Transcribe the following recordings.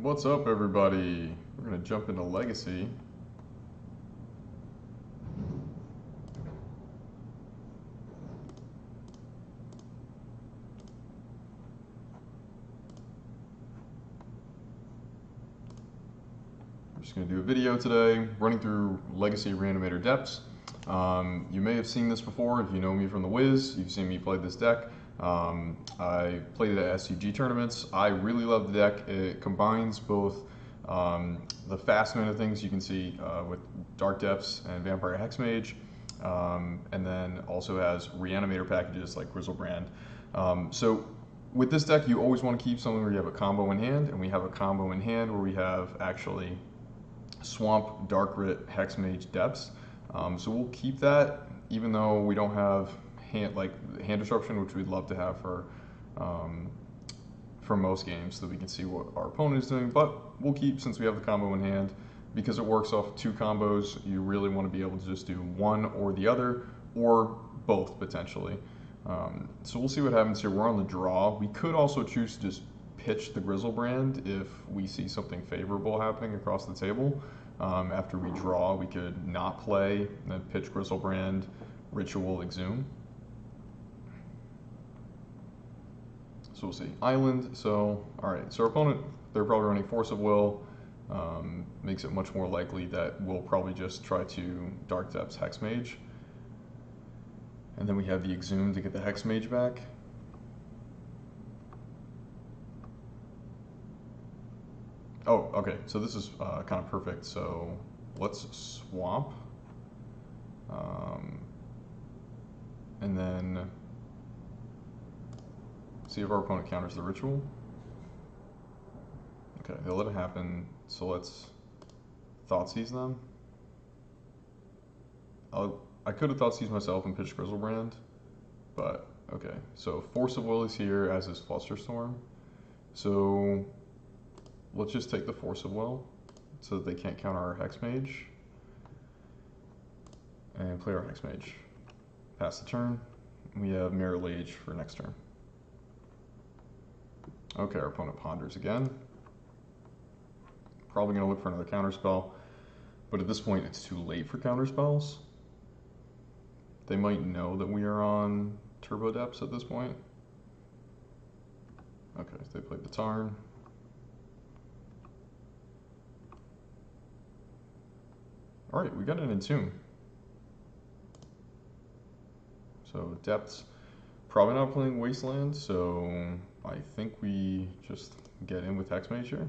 What's up, everybody? We're going to jump into Legacy. I'm just going to do a video today running through Legacy Reanimator Depths. You may have seen this before if you know me from the Wiz. You've seen me play this deck. I played it at SCG tournaments. I really love the deck. It combines both the fast mana things you can see with Dark Depths and Vampire Hexmage, and then also has Reanimator packages like Grizzlebrand. So with this deck, you always want to keep something where you have a combo in hand, and we have a combo in hand where we have actually Swamp, Dark Rit, Hexmage, Depths. So we'll keep that, even though we don't have hand disruption, which we'd love to have for most games, so that we can see what our opponent is doing. But we'll keep, since we have the combo in hand, because it works off two combos. You really want to be able to just do one or the other, or both potentially. So we'll see what happens here. We're on the draw. We could also choose to just pitch the Grizzlebrand if we see something favorable happening across the table. After we draw, we could not play, then pitch Grizzlebrand, Ritual, Exhume. So we'll see. Island, so, alright, so our opponent, they're probably running Force of Will, makes it much more likely that we'll probably just try to Dark Depths Hexmage. And then we have the Exhume to get the Hexmage back. Oh, okay, so this is kind of perfect, so let's swamp. And then see if our opponent counters the Ritual. Okay, they'll let it happen, so let's Thoughtseize them. I could have Thoughtseized myself and pitched Grizzlebrand, but okay. So Force of Will is here, as is Flusterstorm. So let's just take the Force of Will so that they can't counter our Hexmage. And play our Hexmage. Pass the turn. We have Mirror Lage for next turn. Okay, our opponent ponders again. Probably going to look for another counterspell, but at this point it's too late for counterspells. They might know that we are on Turbo Depths at this point. Okay, so they played the Tarn. Alright, we got an Entomb. So Depths, probably not playing Wasteland, so I think we just get in with Hexmage here.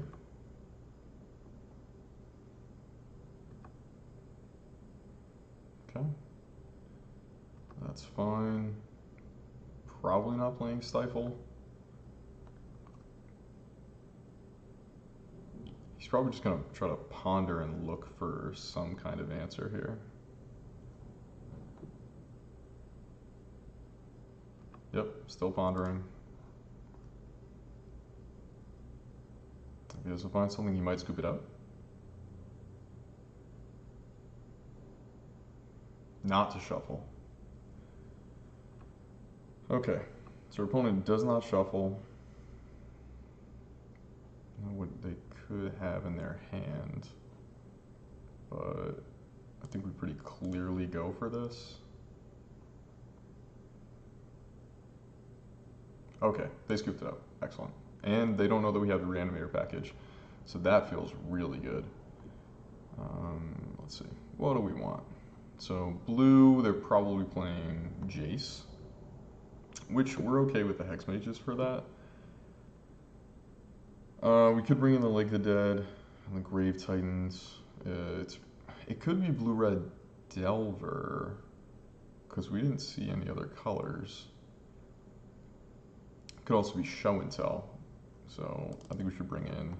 Okay. That's fine. Probably not playing Stifle. He's probably just going to try to ponder and look for some kind of answer here. Yep, still pondering. If he doesn't find something, he might scoop it up. Not to shuffle. Okay, so our opponent does not shuffle. I don't know what they could have in their hand, but I think we pretty clearly go for this. Okay, they scooped it up. Excellent. And they don't know that we have the Reanimator package, so that feels really good. Let's see, what do we want? So blue, they're probably playing Jace, which we're okay with the Hexmages for that. We could bring in the Lake of the Dead and the Grave Titans. It could be Blue-Red Delver, because we didn't see any other colors. It could also be Show and Tell, so I think we should bring in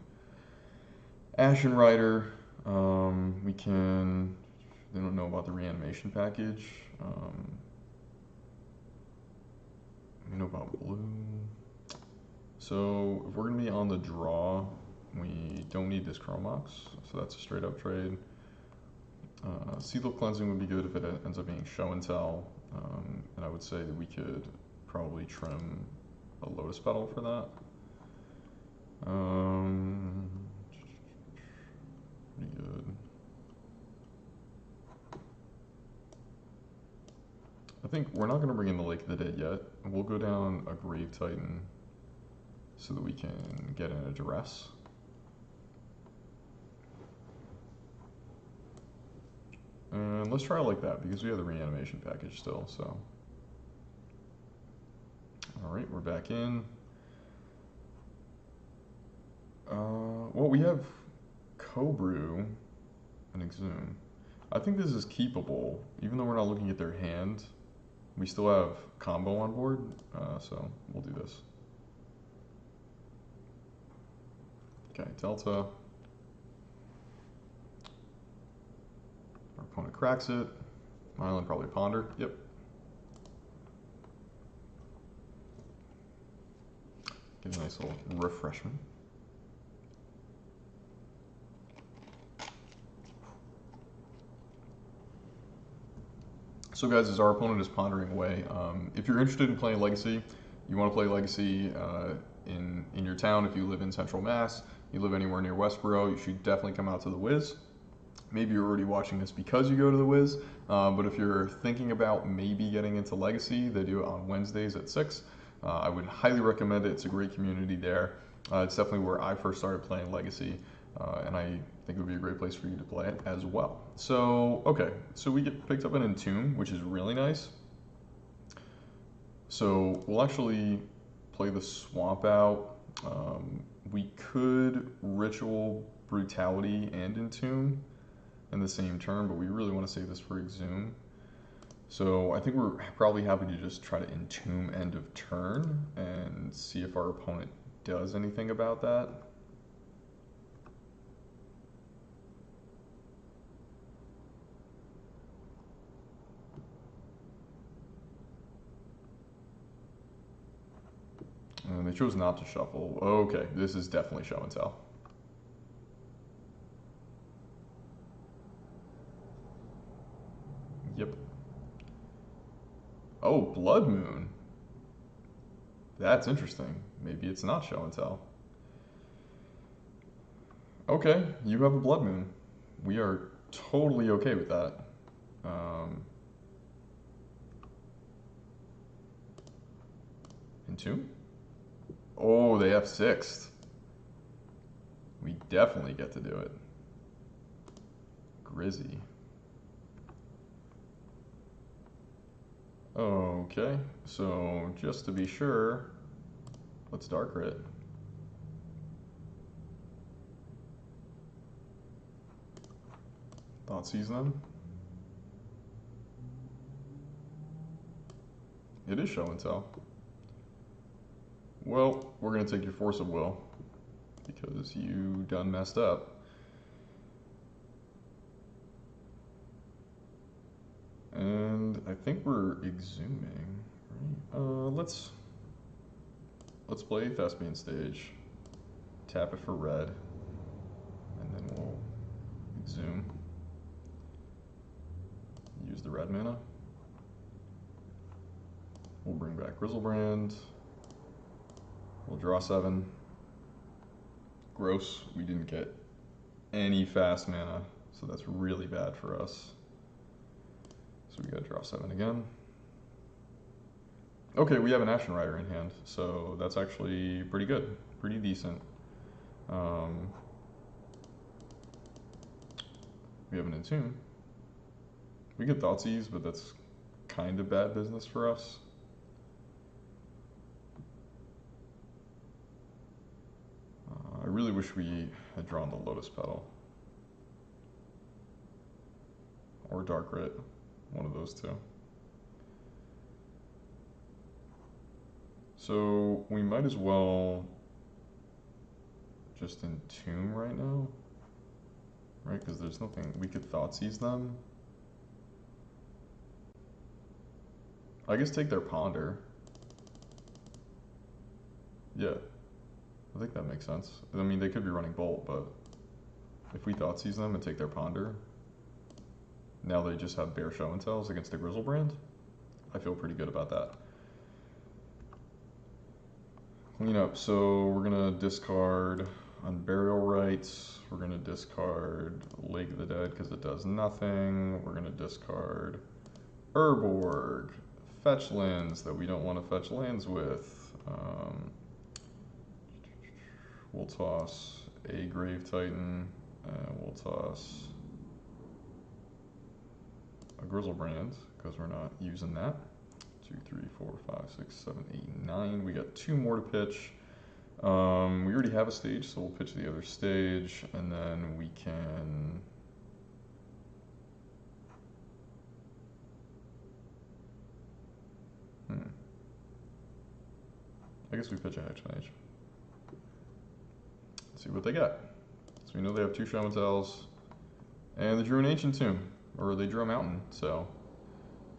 Ashen Rider. We can, they don't know about the reanimation package. We know about blue. So if we're going to be on the draw, we don't need this Chromox, so that's a straight up trade. Sealed Cleansing would be good if it ends up being Show and Tell, and I would say that we could probably trim a Lotus Petal for that. think we're not going to bring in the Lake of the Dead yet. We'll go down a Grave Titan so that we can get in a duress. And let's try it like that because we have the reanimation package still, so. Alright, we're back in. Well, we have Cobrew and Exhume. I think this is keepable, even though we're not looking at their hand. We still have combo on board, so we'll do this. Okay, Delta. Our opponent cracks it. Island probably Ponder. Yep. Give a nice little refreshment. So guys, as our opponent is pondering away, if you're interested in playing Legacy, you want to play Legacy in your town, if you live in Central Mass, you live anywhere near Westboro, you should definitely come out to the Wiz. Maybe you're already watching this because you go to the Wiz, but if you're thinking about maybe getting into Legacy, they do it on Wednesdays at 6. I would highly recommend it. It's a great community there. It's definitely where I first started playing Legacy, and I think it would be a great place for you to play it as well. So, okay, so we get picked up an Entomb, which is really nice. So we'll actually play the Swamp out. We could Ritual Brutality and Entomb in the same turn, but we really want to save this for Exhume. So I think we're probably happy to just try to Entomb end of turn and see if our opponent does anything about that. And they chose not to shuffle. Okay, this is definitely show and tell. Yep. Oh, Blood Moon. That's interesting. Maybe it's not show and tell. Okay, you have a Blood Moon. We are totally okay with that. Entomb? Oh, they have 6th. We definitely get to do it. Grizzy. Okay, so just to be sure, let's Dark Rit. Thoughtseize them. It is show and tell. Well, we're going to take your Force of Will because you done messed up. And I think we're exhuming, right? Let's play Thespian Stage, tap it for red, and then we'll exhume. Use the red mana. We'll bring back Grizzlebrand. We'll draw 7. Gross, we didn't get any fast mana, so that's really bad for us. So we gotta draw 7 again. Okay, we have an Ashen Rider in hand, so that's actually pretty good, pretty decent. We have an Entomb. We get Thoughtseize, but that's kind of bad business for us. I really wish we had drawn the Lotus Petal. Or Dark Rit, one of those two. So we might as well just Entomb right now, right? Because there's nothing, we could Thoughtseize them. I guess take their Ponder. Yeah, I think that makes sense. I mean, they could be running Bolt, but if we Thoughtseize them and take their Ponder, now they just have bare show and tells against the Grizzlebrand. I feel pretty good about that. Clean up, so we're gonna discard Unburial Rites, we're gonna discard Lake of the Dead because it does nothing, we're gonna discard Urborg, fetch lands that we don't want to fetch lands with. We'll toss a Grave Titan, and we'll toss a Grizzlebrand, because we're not using that. 2, 3, 4, 5, 6, 7, 8, 9. We got 2 more to pitch. We already have a stage, so we'll pitch the other stage, and then we can... I guess we pitch a Hex Mage. Let's see what they got. So we know they have 2 Shaman Tells, and they drew an Ancient Tomb, or they drew a Mountain, so...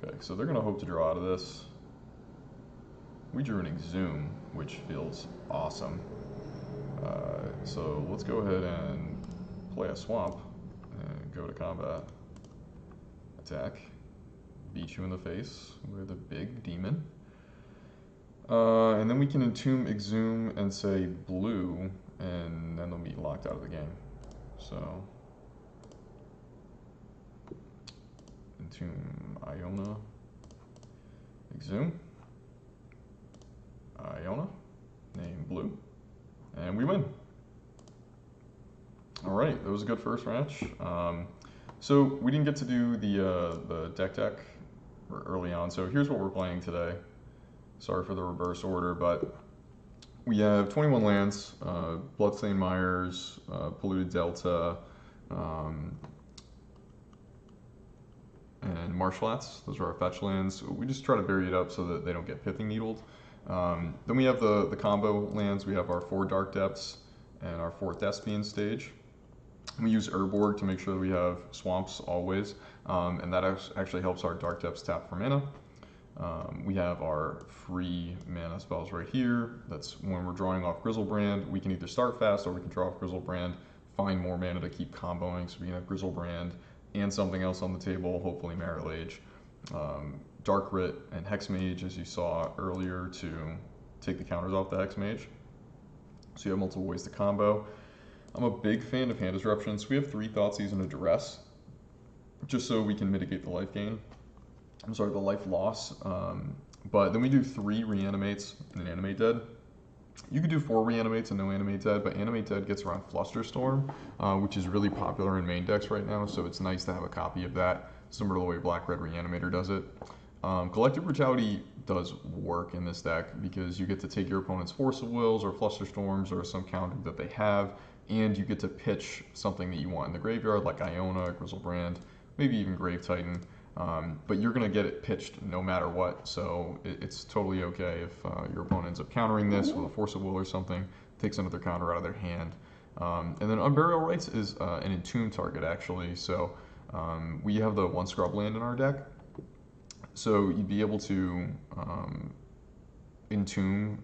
Okay, so they're going to hope to draw out of this. We drew an Exhume, which feels awesome. So let's go ahead and play a Swamp, and go to combat. Attack. Beat you in the face with a big demon. And then we can Entomb, Exhume, and say blue, and then they'll be locked out of the game. So, Entomb, Iona, Exhume, Iona, name blue, and we win. All right, that was a good first match. So we didn't get to do the deck early on, so here's what we're playing today. Sorry for the reverse order, but we have 21 lands, Bloodstained Mires, Polluted Delta, and Marsh Flats. Those are our fetch lands. We just try to bury it up so that they don't get Pithing Needled. Then we have the combo lands. We have our 4 Dark Depths and our 4 Thespian stage. We use Urborg to make sure that we have swamps always, and that actually helps our Dark Depths tap for mana. We have our free mana spells right here. That's when we're drawing off Grizzlebrand. We can either start fast or we can draw off Grizzlebrand, find more mana to keep comboing, so we can have Grizzlebrand and something else on the table, hopefully Merit Lage. Dark Writ and Hex Mage, as you saw earlier, to take the counters off the Hex Mage. So you have multiple ways to combo. I'm a big fan of Hand Disruptions. We have 3 Thoughtseize and a Duress, just so we can mitigate the life gain. I'm sorry, the life loss. But then we do 3 Reanimates and an Animate Dead. You could do 4 Reanimates and no Animate Dead, but Animate Dead gets around Flusterstorm, which is really popular in main decks right now, so it's nice to have a copy of that, similar to the way Black-Red Reanimator does it. Collective Brutality does work in this deck because you get to take your opponent's Force of Wills or Flusterstorms or some counter that they have, and you get to pitch something that you want in the graveyard, like Iona, Grizzlebrand, maybe even Grave Titan. But you're going to get it pitched no matter what, so it's totally okay if your opponent ends up countering this with a Force of Will or something, takes another counter out of their hand. And then Unburial Rites is an Entomb target, actually, so we have the 1 Scrub land in our deck, so you'd be able to Entomb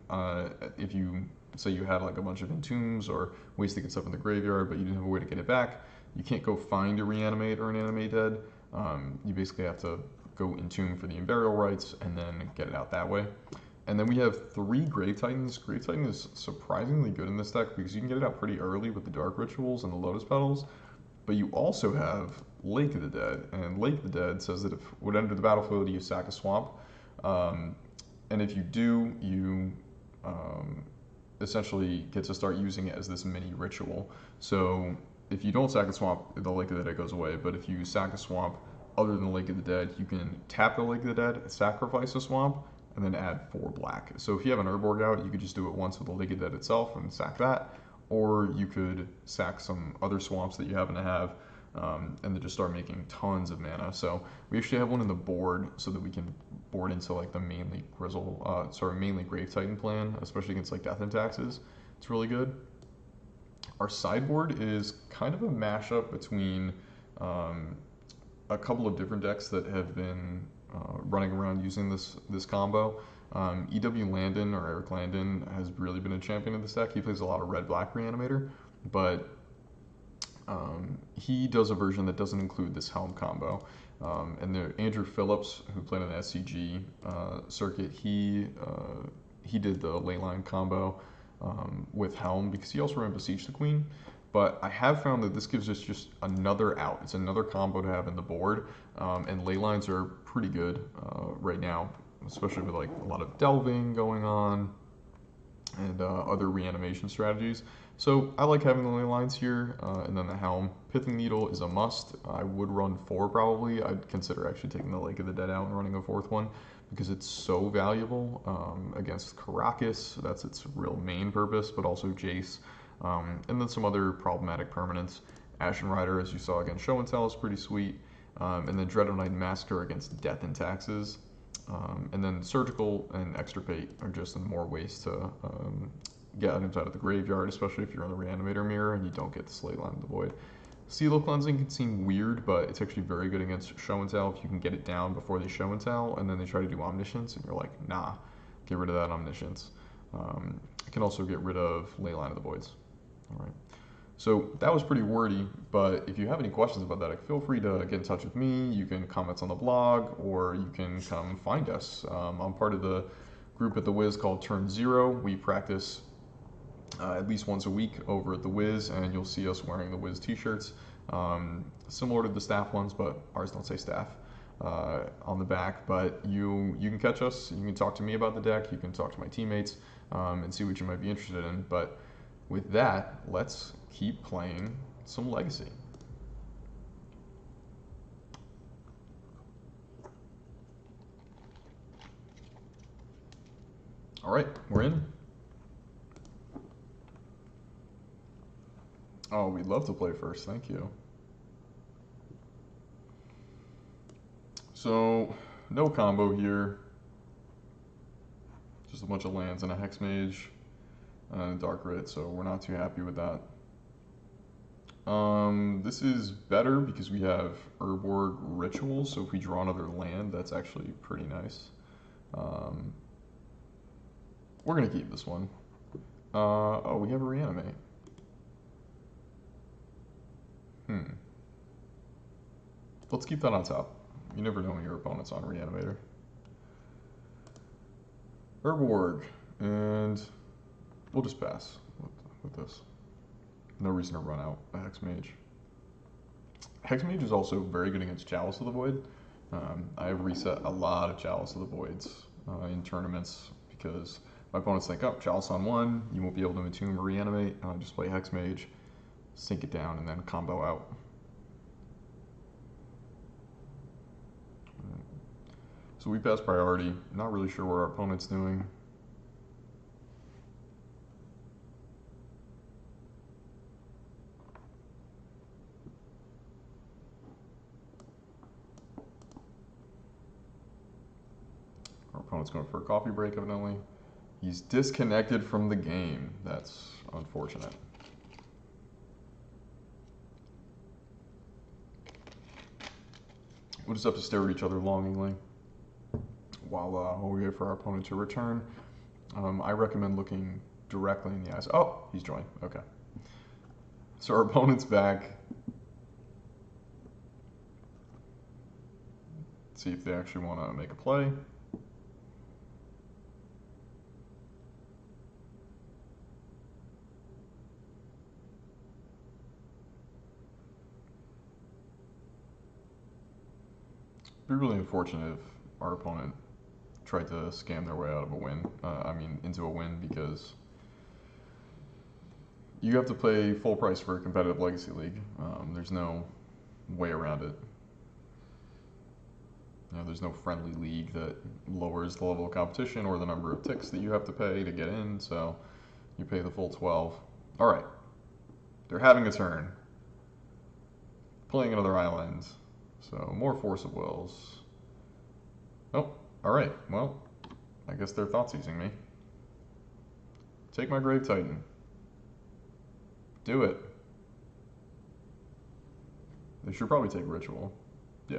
if you say you had like a bunch of Entombs or ways to get stuff in the graveyard, but you didn't have a way to get it back. You can't go find a Reanimate or an Animate Dead. You basically have to go Entomb for the Unburial Rites and then get it out that way. And then we have 3 Grave Titans. Grave Titan is surprisingly good in this deck because you can get it out pretty early with the Dark Rituals and the Lotus Petals. But you also have Lake of the Dead, and Lake of the Dead says that if it would enter the battlefield, you sack a swamp. And if you do, you essentially get to start using it as this mini ritual. So if you don't sack a swamp, the Lake of the Dead goes away, but if you sack a swamp other than the Lake of the Dead, you can tap the Lake of the Dead, sacrifice a swamp, and then add 4 black. So if you have an Urborg out, you could just do it once with the Lake of the Dead itself and sack that, or you could sack some other swamps that you happen to have, and then just start making tons of mana. So we actually have one in the board so that we can board into like the mainly mainly Grave Titan plan, especially against like Death and Taxes. It's really good. Our sideboard is kind of a mashup between a couple of different decks that have been running around using this combo. E.W. Landon, or Eric Landon, has really been a champion of this deck. He plays a lot of red-black Reanimator, but he does a version that doesn't include this Helm combo. And Andrew Phillips, who played on the SCG circuit, he did the Leyline combo with Helm because he also ran Besiege the Queen. But I have found that this gives us just another out. It's another combo to have in the board, and Leylines are pretty good right now. especially with like a lot of delving going on and other reanimation strategies. So I like having the ley lines here, and then the helm. Pithing Needle is a must. I would run 4 probably. I'd consider actually taking the Lake of the Dead out and running a 4th one because it's so valuable against Caracas. That's its real main purpose, but also Jace. And then some other problematic permanents. Ashen Rider, as you saw against Show and Tell, is pretty sweet. And then Dread of Night Massacre against Death and Taxes. And then Surgical and Extirpate are just more ways to get items out of the graveyard, especially if you're in the Reanimator mirror and you don't get the Slay Line of the Void. Seal Cleansing can seem weird, but it's actually very good against Show and Tell if you can get it down before they Show and Tell, and then they try to do Omniscience, and you're like, nah, get rid of that Omniscience. It can also get rid of Ley Line of the Voids. All right. So that was pretty wordy, but if you have any questions about that, feel free to get in touch with me. You can comment on the blog, or you can come find us. I'm part of the group at The Wiz called Turn Zero. We practice at least once a week over at The Wiz, and you'll see us wearing the Wiz t-shirts, similar to the staff ones, but ours don't say staff on the back. But you can catch us, you can talk to me about the deck, you can talk to my teammates, and see what you might be interested in. But with that, let's keep playing some Legacy. All right, we're in. Oh, we'd love to play first, thank you. So, no combo here. Just a bunch of lands and a Hex Mage and a Dark Rit, so we're not too happy with that. This is better because we have Urborg Ritual, so if we draw another land, that's actually pretty nice. We're gonna keep this one. Oh, we have a Reanimate. Let's keep that on top. You never know when your opponent's on Reanimator. Urborg, and we'll just pass with this. No reason to run out a Hex Mage. Hex Mage is also very good against Chalice of the Void. I have reset a lot of Chalice of the Voids in tournaments because my opponents think, oh, Chalice on 1, you won't be able to Entomb or Reanimate. Just play Hex Mage, sink it down, and then combo out. So we pass priority. Not really sure what our opponent's doing. Our opponent's going for a coffee break, evidently. He's disconnected from the game. That's unfortunate. We'll just have to stare at each other longingly while we wait for our opponent to return. I recommend looking directly in the eyes. Oh, he's joined. Okay. So our opponent's back. Let's see if they actually want to make a play. It'd be really unfortunate if our opponent tried to scam their way out of a win. Into a win, because you have to pay full price for a competitive Legacy League. There's no way around it. There's no friendly league that lowers the level of competition or the number of ticks that you have to pay to get in, so you pay the full 12. All right, they're having a turn. Playing another island, so more Force of Wills. Oh, all right, well, I guess they're thought seizing me. Take my Grave Titan. Do it. They should probably take Ritual. Yeah.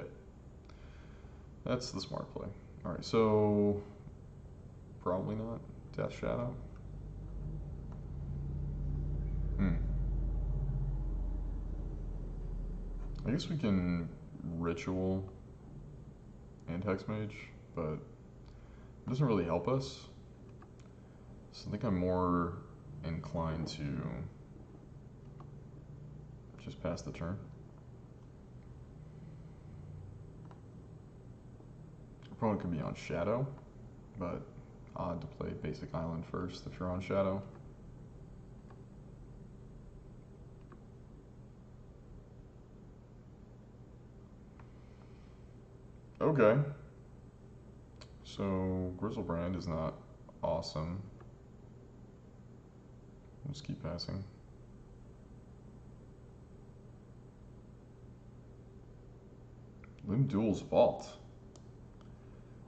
That's the smart play. All right, so probably not Death Shadow. I guess we can Ritual and Hex Mage, but it doesn't really help us. So I think I'm more inclined to just pass the turn. Opponent could be on Shadow. but odd to play basic island first if you're on Shadow. Okay. So Grizzlebrand is not awesome. We'll just keep passing. Limb Duel's Vault.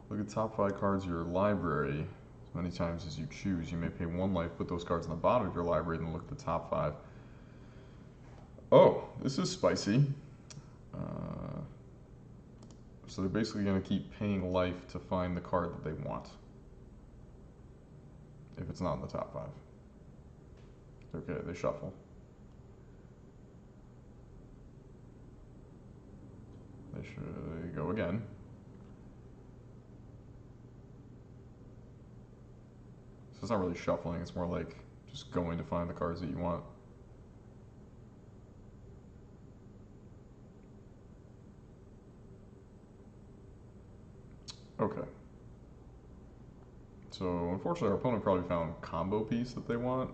Look at top 5 cards of your library. As many times as you choose. You may pay 1 life, put those cards on the bottom of your library, and then look at the top 5. Oh, this is spicy. So they're basically going to keep paying life to find the card that they want. If it's not in the top 5. Okay, they shuffle. They should go again. So it's not really shuffling, it's more like just going to find the cards that you want. Okay. So unfortunately our opponent probably found combo piece that they want.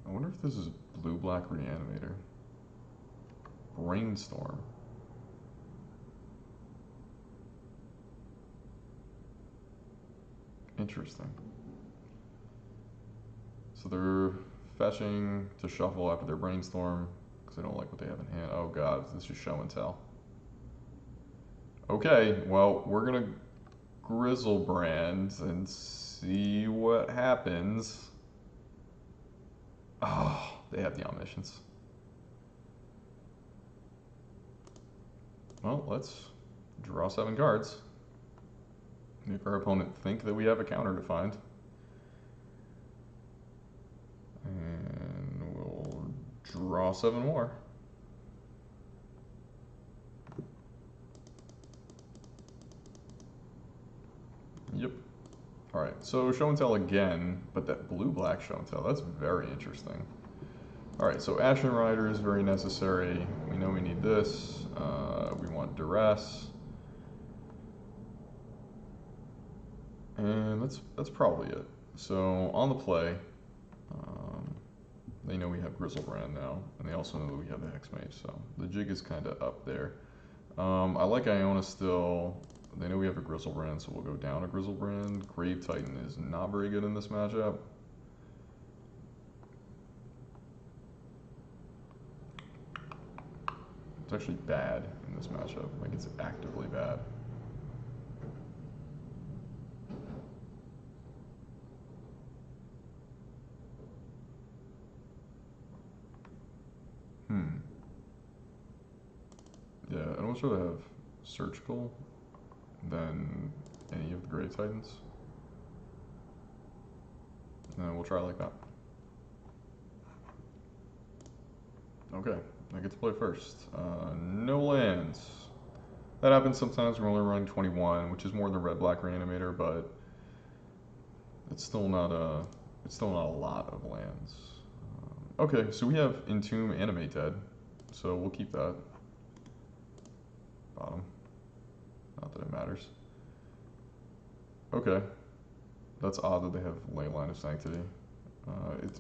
I wonder if this is blue-black Reanimator. Brainstorm. Interesting. So they're fetching to shuffle after their brainstorm because they don't like what they have in hand. Oh god, this is show and tell. Okay, well, we're gonna Grizzlebrand and see what happens. Oh, they have the omniscience. Well, let's draw 7 cards. Make our opponent think that we have a counter to find. And we'll draw 7 more. Yep. Alright, so show and tell again, but that blue-black show and tell, that's very interesting. Alright, so Ashen Rider is very necessary. We know we need this. We want Duress. And that's probably it. So on the play, they know we have Grizzlebrand now, and they also know that we have the Hexmage, so the jig is kind of up there. I like Iona still. They know we have a Grizzlebrand, so we'll go down a Grizzlebrand. Grave Titan is not very good in this matchup. It's actually bad in this matchup. Like, it's actively bad. Yeah, I'd almost rather have Surgical than any of the Grave Titans. And we'll try like that. Okay, I get to play first. No lands. That happens sometimes. We're only running 21, which is more than red-black Reanimator, but it's still not a lot of lands. Okay, so we have Entomb, Animate Dead, so we'll keep that. Bottom. Not that it matters. Okay. That's odd that they have Leyline of Sanctity.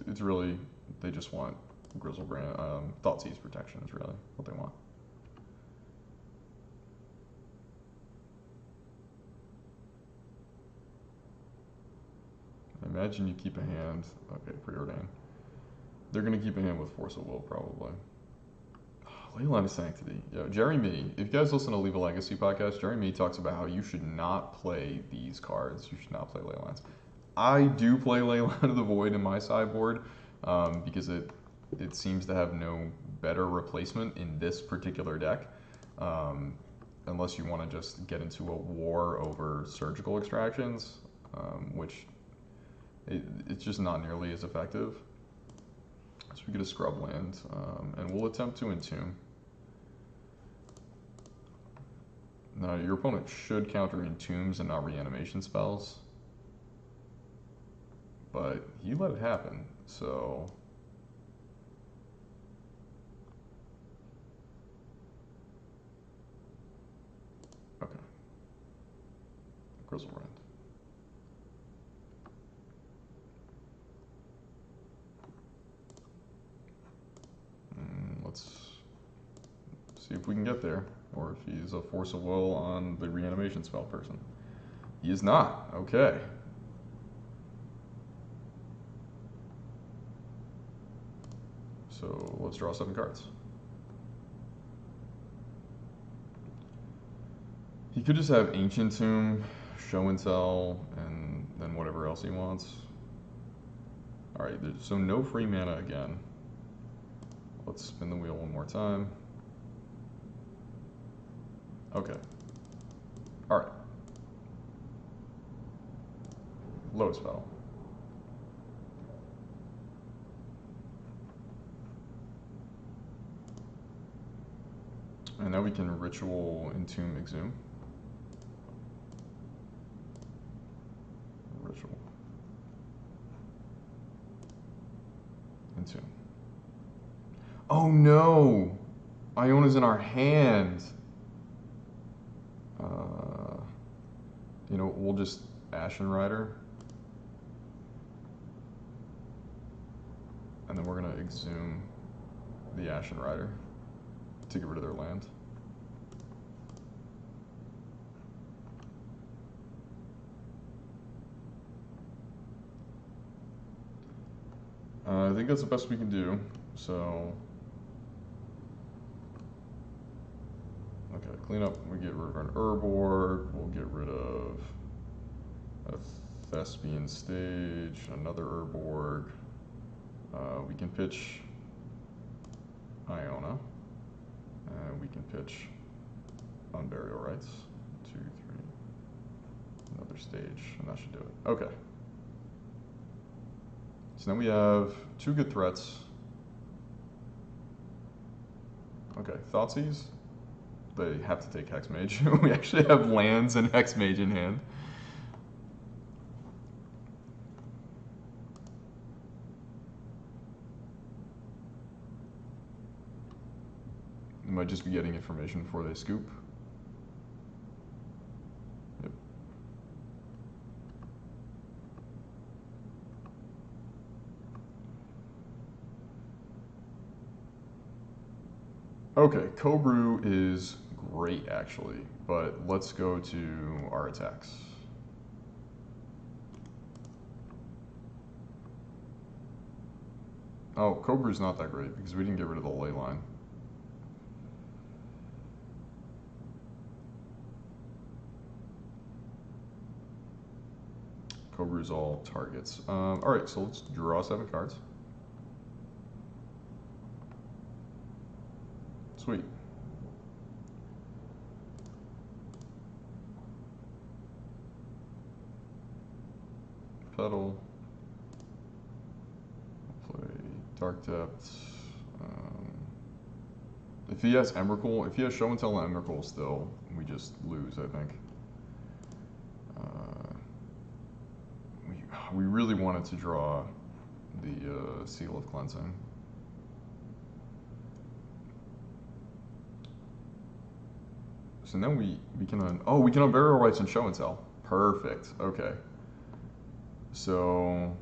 It's really, they just want Grizzlebrand. Thoughtseize Protection is really what they want. Imagine you keep a hand. Okay, Preordain. They're going to keep a hand with Force of Will, probably. Leyline of Sanctity. Yeah, Jerry Me. If you guys listen to Leave a Legacy podcast, Jerry Me talks about how you should not play these cards. You should not play Leylines. I do play Leyline of the Void in my sideboard because it seems to have no better replacement in this particular deck. Unless you want to just get into a war over surgical extractions, which it's just not nearly as effective. So we get a scrub land, and we'll attempt to Entomb. Now, your opponent should counter Entombs and not reanimation spells. But he let it happen, so... Okay. Grizzle Rend. Let's see if we can get there, or if he's a Force of Will on the reanimation spell person. He is not. Okay. So let's draw 7 cards. He could just have Ancient Tomb, Show and Tell, and then whatever else he wants. Alright, so no free mana again. Let's spin the wheel one more time. Okay. Alright. Lotus Petal. And now we can Ritual Entomb Exhume. Ritual. Entomb. Oh no! Iona's in our hand! You know, we'll just Ashen Rider. And then we're gonna Exhume the Ashen Rider to get rid of their land. I think that's the best we can do, so... Okay, clean up, we get rid of an Urborg, we'll get rid of a Thespian Stage, another Urborg. We can pitch Iona, and we can pitch Unburial Rites. 2, 3, another stage, and that should do it. Okay. So then we have 2 good threats. Okay, Thoughtseize. They have to take Hexmage. We actually have lands and Hexmage in hand. They might just be getting information before they scoop. Yep. Okay, Cobrew is great actually, but let's go to our attacks. Oh, Cobrew's not that great because we didn't get rid of the ley line. Cobrew's all targets. Alright, so let's draw 7 cards. Sweet. Petal. Play Dark Depths. If he has Emrakul, if he has Show and Tell and Emrakul still, we just lose, I think. We really wanted to draw the Seal of Cleansing. So then we can we can Unburial Rites and Show and Tell. Perfect. Okay. So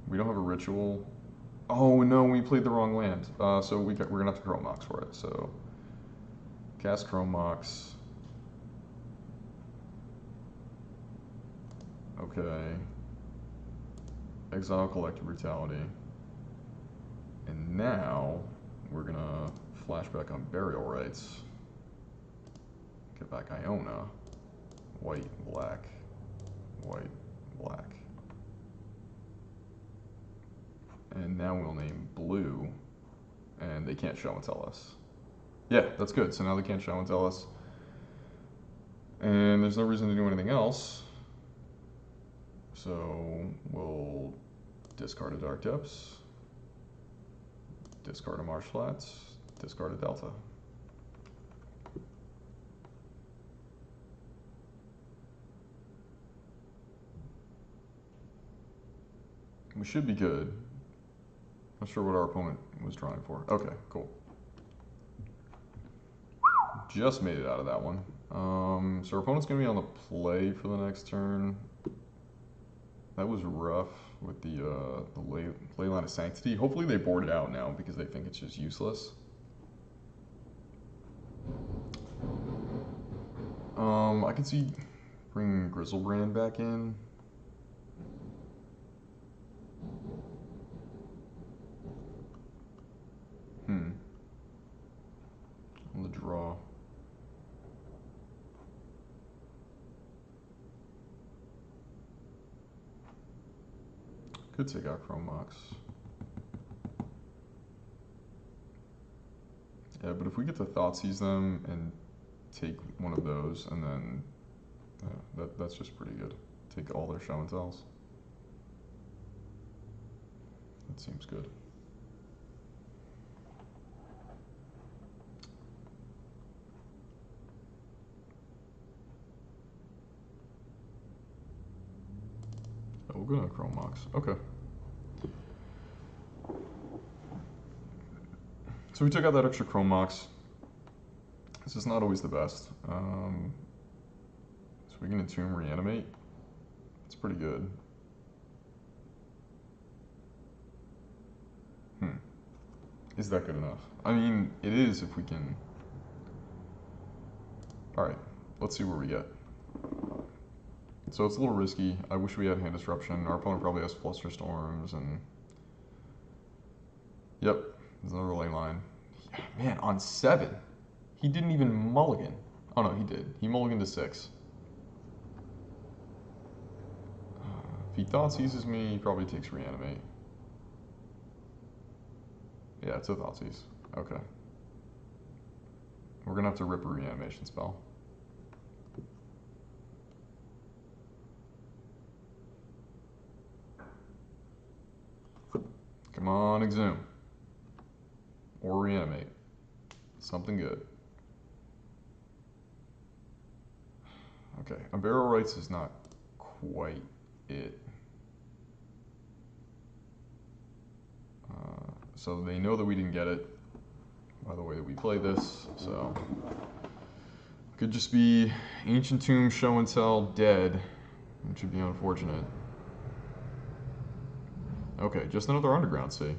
we don't have a ritual. Oh no, we played the wrong land. So we're gonna have to Chrome Mox for it. So cast Chrome Mox. Okay. Exile Collective Brutality. And now we're gonna flashback on Burial Rites. Get back Iona. White, black, white, black. And now we'll name blue, and they can't Show and Tell us. Yeah, that's good. So now they can't Show and Tell us. And there's no reason to do anything else. So we'll discard a Dark Depths, discard a Marsh Flats, discard a Delta. We should be good. Not sure what our opponent was drawing for. Okay, cool. Just made it out of that one. So our opponent's going to be on the play for the next turn. That was rough with the ley line of sanctity. Hopefully they board it out now because they think it's just useless. I can see bringing Grizzlebrand back in. On the draw. Could take out Chrome Mox. Yeah, but if we get to Thoughtseize them and take one of those, and then that's just pretty good. Take all their show and tells. That seems good. Oh, we're gonna Chrome Mox. Okay. So we took out that extra Chrome Mox. This is not always the best. So we can Entomb Reanimate. It's pretty good. Is that good enough? I mean, it is if we can... Alright, let's see where we get. So it's a little risky. I wish we had Hand Disruption. Our opponent probably has Flusterstorms and... Yep, there's another ley line. Yeah, man, on 7. He didn't even mulligan. Oh no, he did. He mulliganed to 6. If he Thoughtseizes me, he probably takes Reanimate. Yeah, it's a Thoughtseize. Okay. We're gonna have to rip a Reanimation spell. Come on, Exhume. Or Reanimate. Something good. Okay, Unburial Rites is not quite it. So they know that we didn't get it by the way that we play this, so could just be Ancient Tomb, Show and Tell, dead, which would be unfortunate. Okay, just another Underground Sea.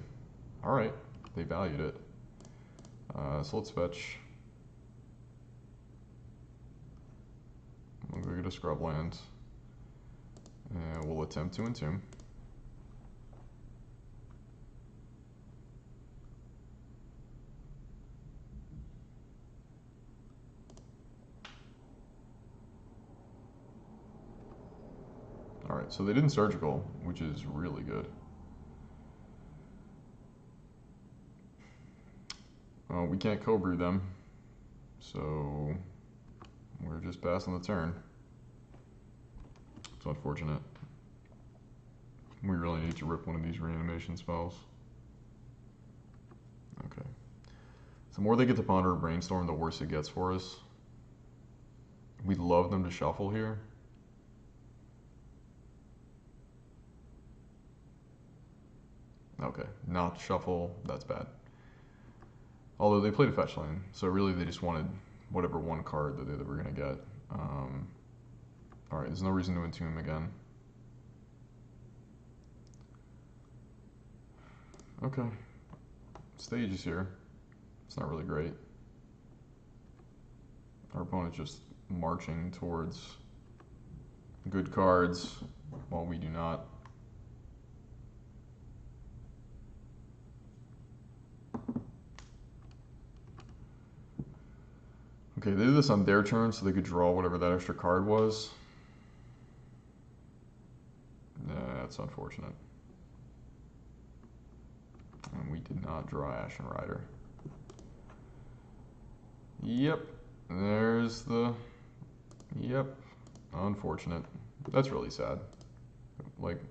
Alright, they valued it. So let's fetch. We'll go get a Scrubland. And we'll attempt to Entomb. Alright, so they didn't Surgical, which is really good. We can't co-brew them, so we're just passing the turn. It's unfortunate. We really need to rip one of these Reanimation spells. Okay. So the more they get to Ponder or Brainstorm, the worse it gets for us. We'd love them to shuffle here. Okay, not shuffle, that's bad. Although they played a fetch lane, so really they just wanted whatever one card that they were going to get. Alright, there's no reason to Entomb again. Okay. Stage is here. It's not really great. Our opponent's just marching towards good cards while we do not. Okay, they did this on their turn so they could draw whatever that extra card was. That's unfortunate. And we did not draw Ashen Rider. Yep, there's the... Yep, unfortunate. That's really sad. Like,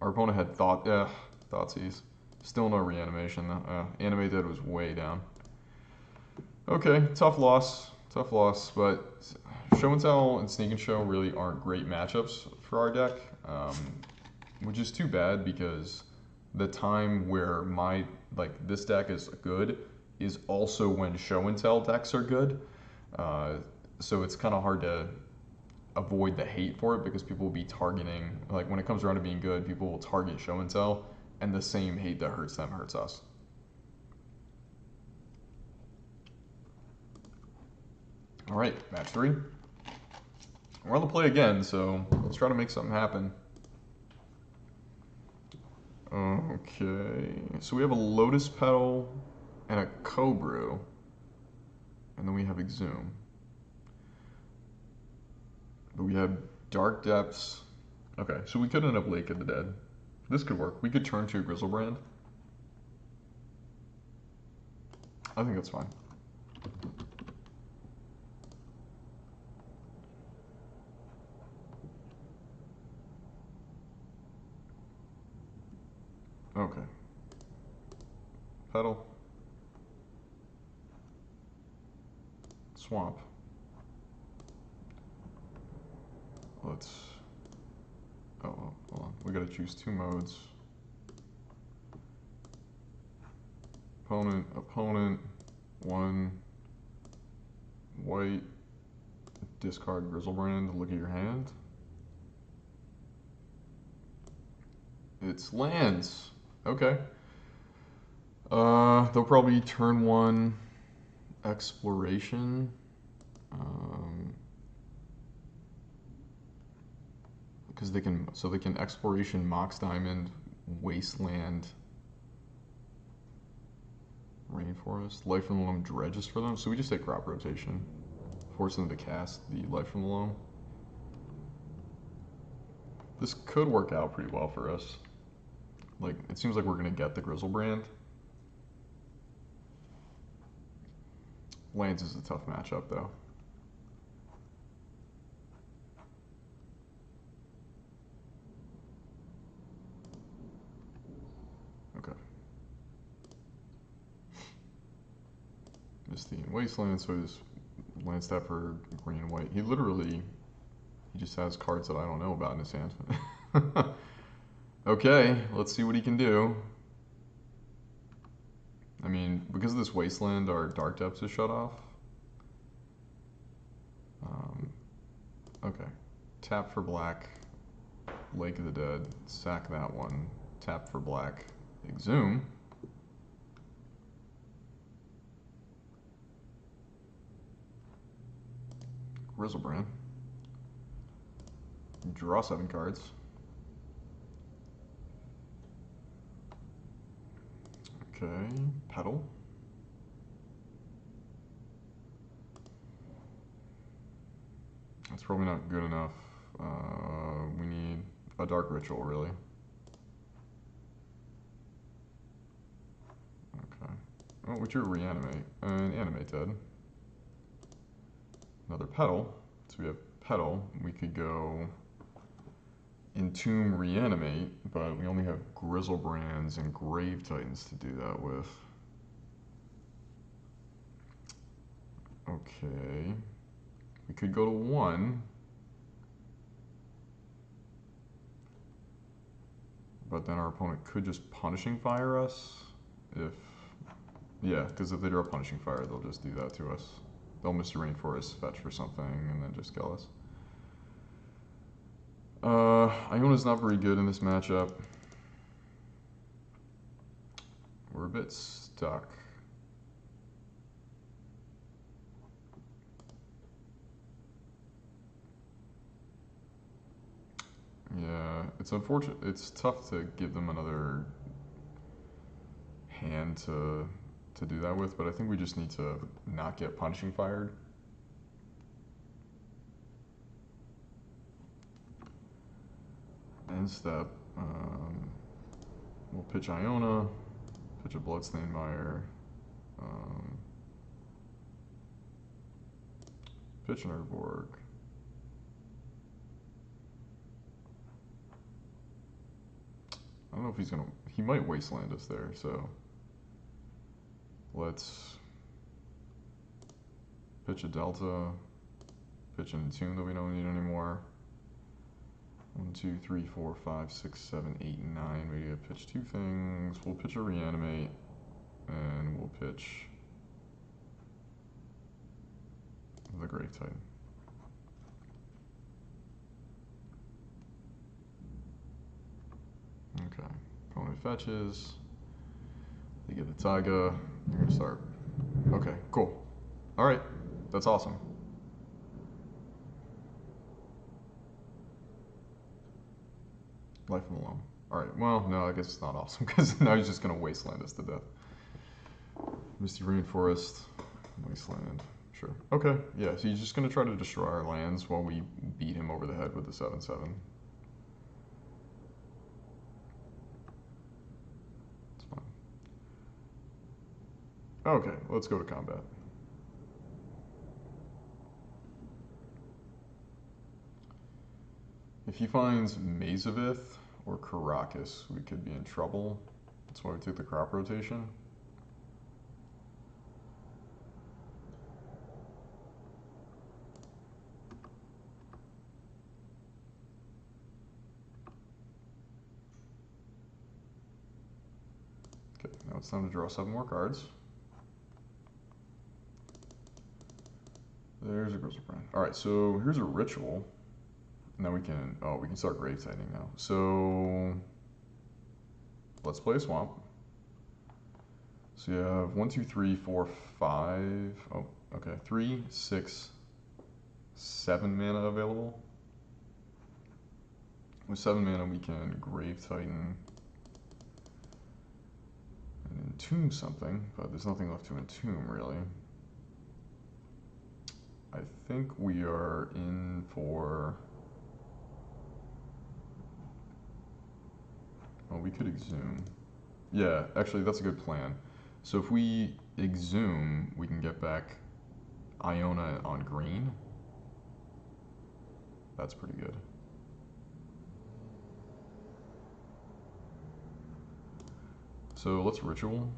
our opponent had Thoughtseize. Still no Reanimation. Animate Dead was way down. Okay, tough loss. Tough loss, but Show and Tell and Sneak and Show really aren't great matchups for our deck, which is too bad because the time where this deck is good is also when Show and Tell decks are good. so it's kind of hard to avoid the hate for it because people will be targeting, like when it comes around to being good, people will target show and tell, and the same hate that hurts them hurts us. All right, match 3. We're on the play again, so let's try to make something happen. Okay, so we have a Lotus Petal and a Cobrew, and then we have Exhume. But we have Dark Depths. Okay, so we could end up Lake of the Dead. This could work. We could turn to Grizzlebrand. I think that's fine. Okay. Petal. Swamp. Let's... Oh, hold on. We gotta choose 2 modes. Opponent, 1 white, discard Grizzlebrand, look at your hand. It's lands. Okay. They'll probably turn 1 exploration. Because they can exploration, Mox Diamond, Wasteland, Rainforest, Life from the Loam dredges for them. So we just take crop rotation, force them to cast the Life from the Loam. This could work out pretty well for us. Like, it seems like we're gonna get the Grizzlebrand. Lands is a tough matchup though. Okay. Misty Wasteland, so his land step for green and white. He just has cards that I don't know about in his hand. Okay, let's see what he can do. I mean, because of this Wasteland, our Dark Depths is shut off. Okay. Tap for black, Lake of the Dead, sack that one. Tap for black, Exhume. Grizzlebrand. Draw 7 cards. Okay, Petal. That's probably not good enough. We need a Dark Ritual, really. Okay. Oh, we drew Reanimate and Animate Dead. Another Petal. So we have Petal. We could go Entomb, Reanimate, but we only have Grizzlebrands and Grave Titans to do that with. Okay. We could go to 1. But then our opponent could just Punishing Fire us. Yeah, because if they draw Punishing Fire, they'll just do that to us. They'll Mr. Rainforest, fetch for something, and then just kill us. Iona's not very good in this matchup. We're a bit stuck. Yeah, it's unfortunate. It's tough to give them another hand to do that with, but I think we just need to not get Punishing Fired. End step. We'll pitch Iona, pitch a Bloodstained Mire, pitch an Urborg. I don't know if he's gonna. He might Wasteland us there, so let's pitch a Delta, pitch an Entomb that we don't need anymore. 1, 2, 3, 4, 5, 6, 7, 8, 9. We gotta pitch 2 things. We'll pitch a Reanimate, and we'll pitch the Grave Titan. Okay, opponent fetches. They get a Taiga. You're gonna start. Okay, cool. All right, that's awesome. Life of Malone. All right, well, no, I guess it's not awesome because now he's just gonna wasteland us to death. Misty Rainforest, wasteland. Sure. Okay, yeah, so he's just gonna try to destroy our lands while we beat him over the head with the 7/7. It's fine. Okay, let's go to combat. If he finds Mazavith or Caracas, we could be in trouble. That's why we took the crop rotation. Okay, now it's time to draw 7 more cards. There's a Grizzlebrand. Alright, so here's a ritual. Now we can, oh, we can start grave tightening now. So, let's play a swamp. So you have 1, 2, 3, 4, 5. Oh, okay. 3, 6, 7 mana available. With 7 mana, we can grave tighten and entomb something, but there's nothing left to entomb, really. I think we are in for... Oh, we could exhume. Yeah, actually, that's a good plan. So if we exhume, we can get back Iona on green. That's pretty good. So let's ritual.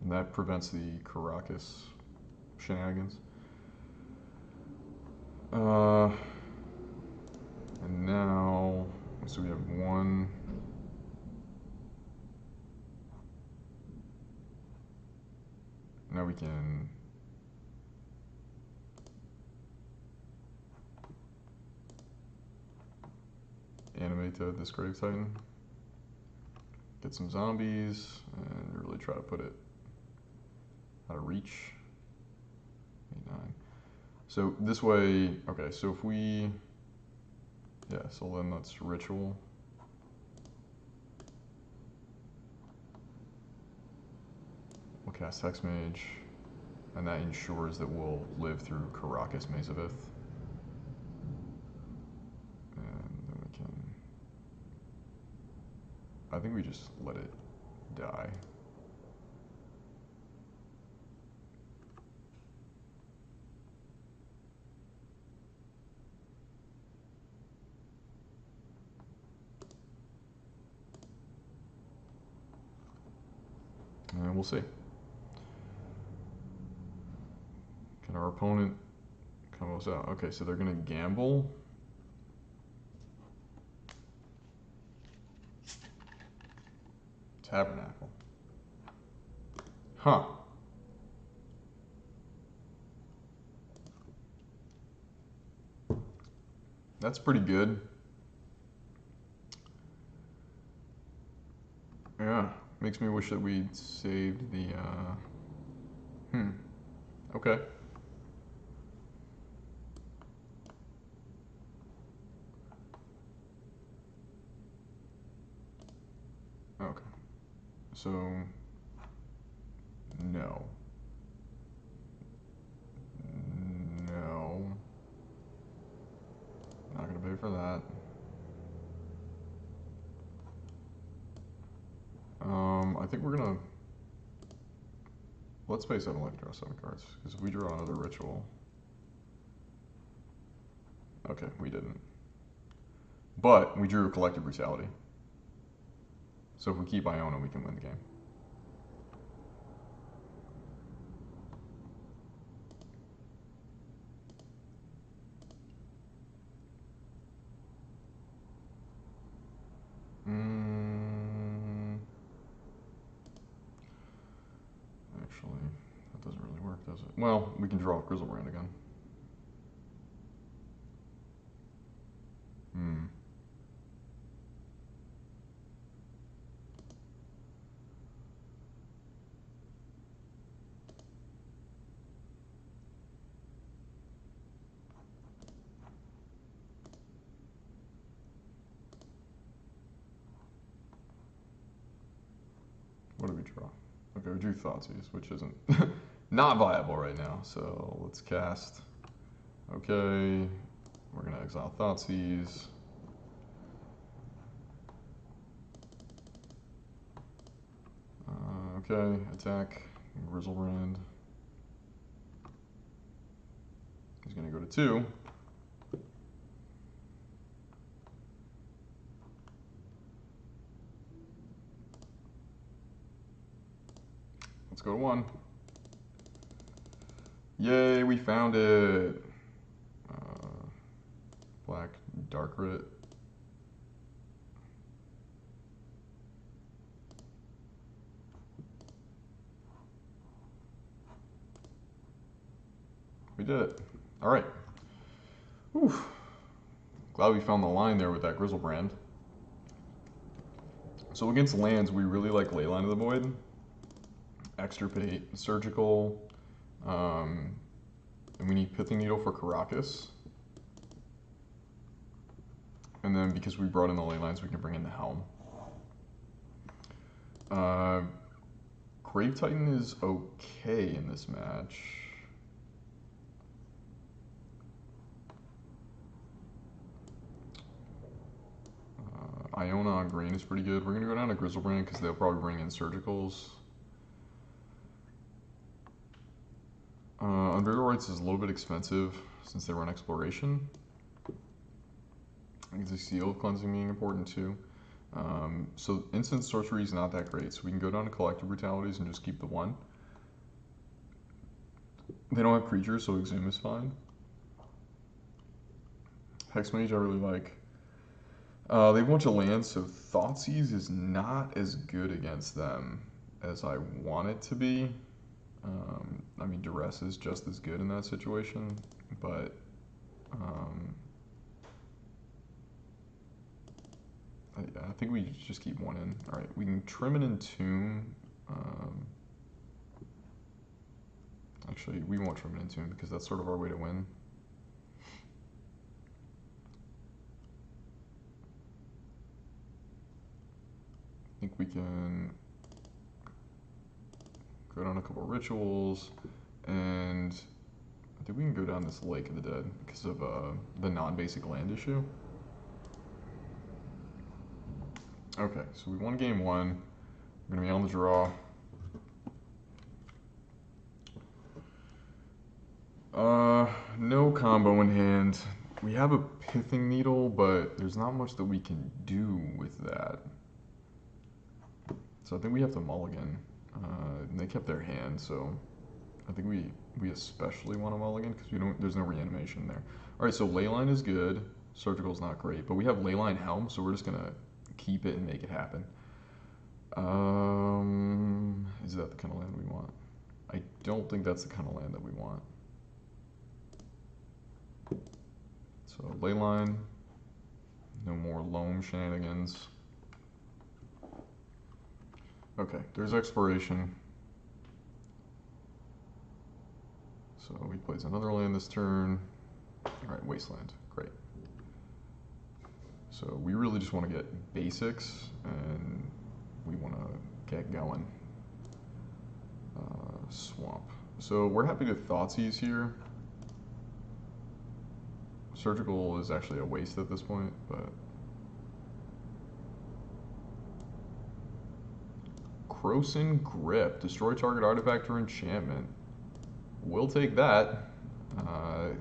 And that prevents the Caracas shenanigans. And now, so we have 1. Now we can animate this Grave Titan, get some zombies, and really try to put it out of reach. 8, 9. So this way, okay, so if we, yeah, so then that's ritual. We'll cast Hexmage, and that ensures that we'll live through Caracas Mazavith. And then we can, I think we just let it die. And we'll see. Can our opponent come us out? Okay, so they're gonna gamble. Tabernacle. Huh. That's pretty good. Yeah, makes me wish that we'd saved the, okay. Okay. So, no. No. Not gonna pay for that. I think we're gonna, let's pay 7 life, draw 7 cards, because if we draw another ritual, okay, we didn't. But we drew Collective Brutality. So if we keep Iona, we can win the game. Actually, that doesn't really work, does it? Well, we can draw Grizzlebrand again. What do we draw? Okay, we drew Thoughtseize, which isn't not viable right now. So let's cast. Okay, we're gonna exile Thoughtseize. Okay, attack Grizzlebrand. He's gonna go to 2. Let's go to 1. Yay, we found it. Black Darkrit. We did it. All right. Whew. Glad we found the line there with that Grizzlebrand. So against lands, we really like Leyline of the Void, Extirpate, Surgical, and we need Pithing Needle for Karakas. And then because we brought in the Leylines, we can bring in the Helm. Grave Titan is okay in this match. Iona on green is pretty good. We're going to go down to Grizzlebrand because they'll probably bring in Surgicals. Unburial Rites is a little bit expensive since they run Exploration. I can see Seal Cleansing being important too. So Instant Sorcery is not that great, so we can go down to Collective Brutalities and just keep the 1. They don't have creatures, so Exhume is fine. Hexmage I really like. They have a bunch of lands, so Thoughtseize is not as good against them as I want it to be. I mean, Duress is just as good in that situation, but I think we just keep 1 in. All right, we can trim and entomb. Actually, we won't trim and entomb because that's sort of our way to win. I think we can go down a couple of rituals, and I think we can go down this Lake of the Dead because of the non-basic land issue. Okay, so we won game 1. We're gonna be on the draw. No combo in hand. We have a Pithing Needle, but there's not much that we can do with that. So I think we have to mulligan. And they kept their hand, so I think we especially want to mulligan because there's no reanimation there. All right, so Leyline is good. Surgical's not great, but we have Leyline Helm, so we're just gonna keep it and make it happen. Is that the kind of land we want? I don't think that's the kind of land that we want. So Leyline, no more loam shenanigans. Okay, there's Exploration. So he plays another land this turn. All right, Wasteland, great. So we really just want to get basics, and we want to get going. Swamp. So we're happy to Thoughtseize here. Surgical is actually a waste at this point, but Krosan Grip. Destroy target artifact or enchantment. We'll take that.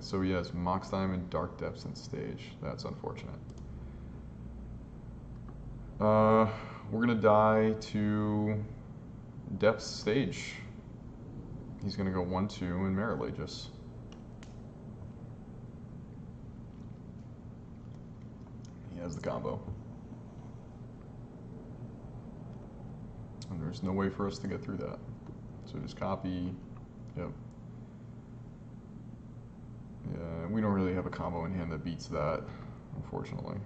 So he has Mox Diamond, Dark Depths, and Stage. That's unfortunate. we're gonna die to Depths stage. He's gonna go 1-2 and Merit Aegis. He has the combo. And there's no way for us to get through that. So just copy, yep. Yeah, we don't really have a combo in hand that beats that, unfortunately.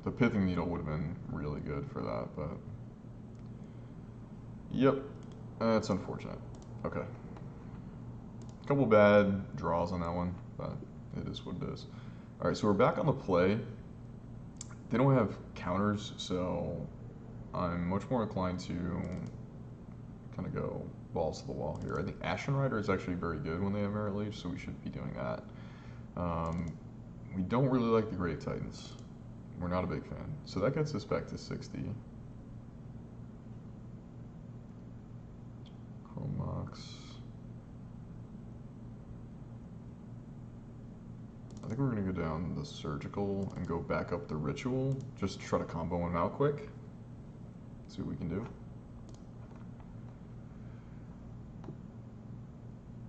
The Pithing Needle would have been really good for that, but... Yep, that's unfortunate. Okay. A couple bad draws on that one, but it is what it is. Alright, so we're back on the play. They don't have counters, so I'm much more inclined to kind of go balls to the wall here. I think Ashen Rider is actually very good when they have Merit Leaf, so we should be doing that. We don't really like the Grave Titans. We're not a big fan. So that gets us back to 60. Chromox. I think we're going to go down the Surgical and go back up the Ritual. Just try to combo him out quick. See what we can do.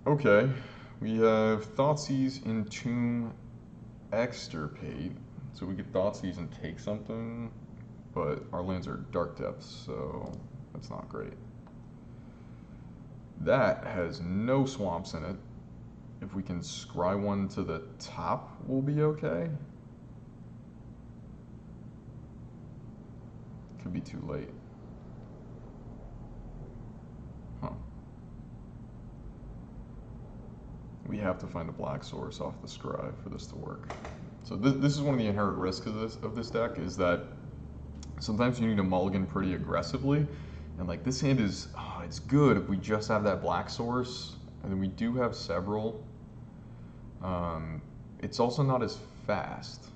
Okay, we have Thoughtseize, Entomb, Extirpate. So we could Thoughtseize and take something, but our lands are Dark Depths, so that's not great. That has no swamps in it. If we can scry one to the top, we'll be okay. Could be too late. Huh. We have to find a black source off the scry for this to work. So this is one of the inherent risks of this deck, is that sometimes you need to mulligan pretty aggressively, and like this hand is, it's good if we just have that black source, and then we do have several. It's also not as fast,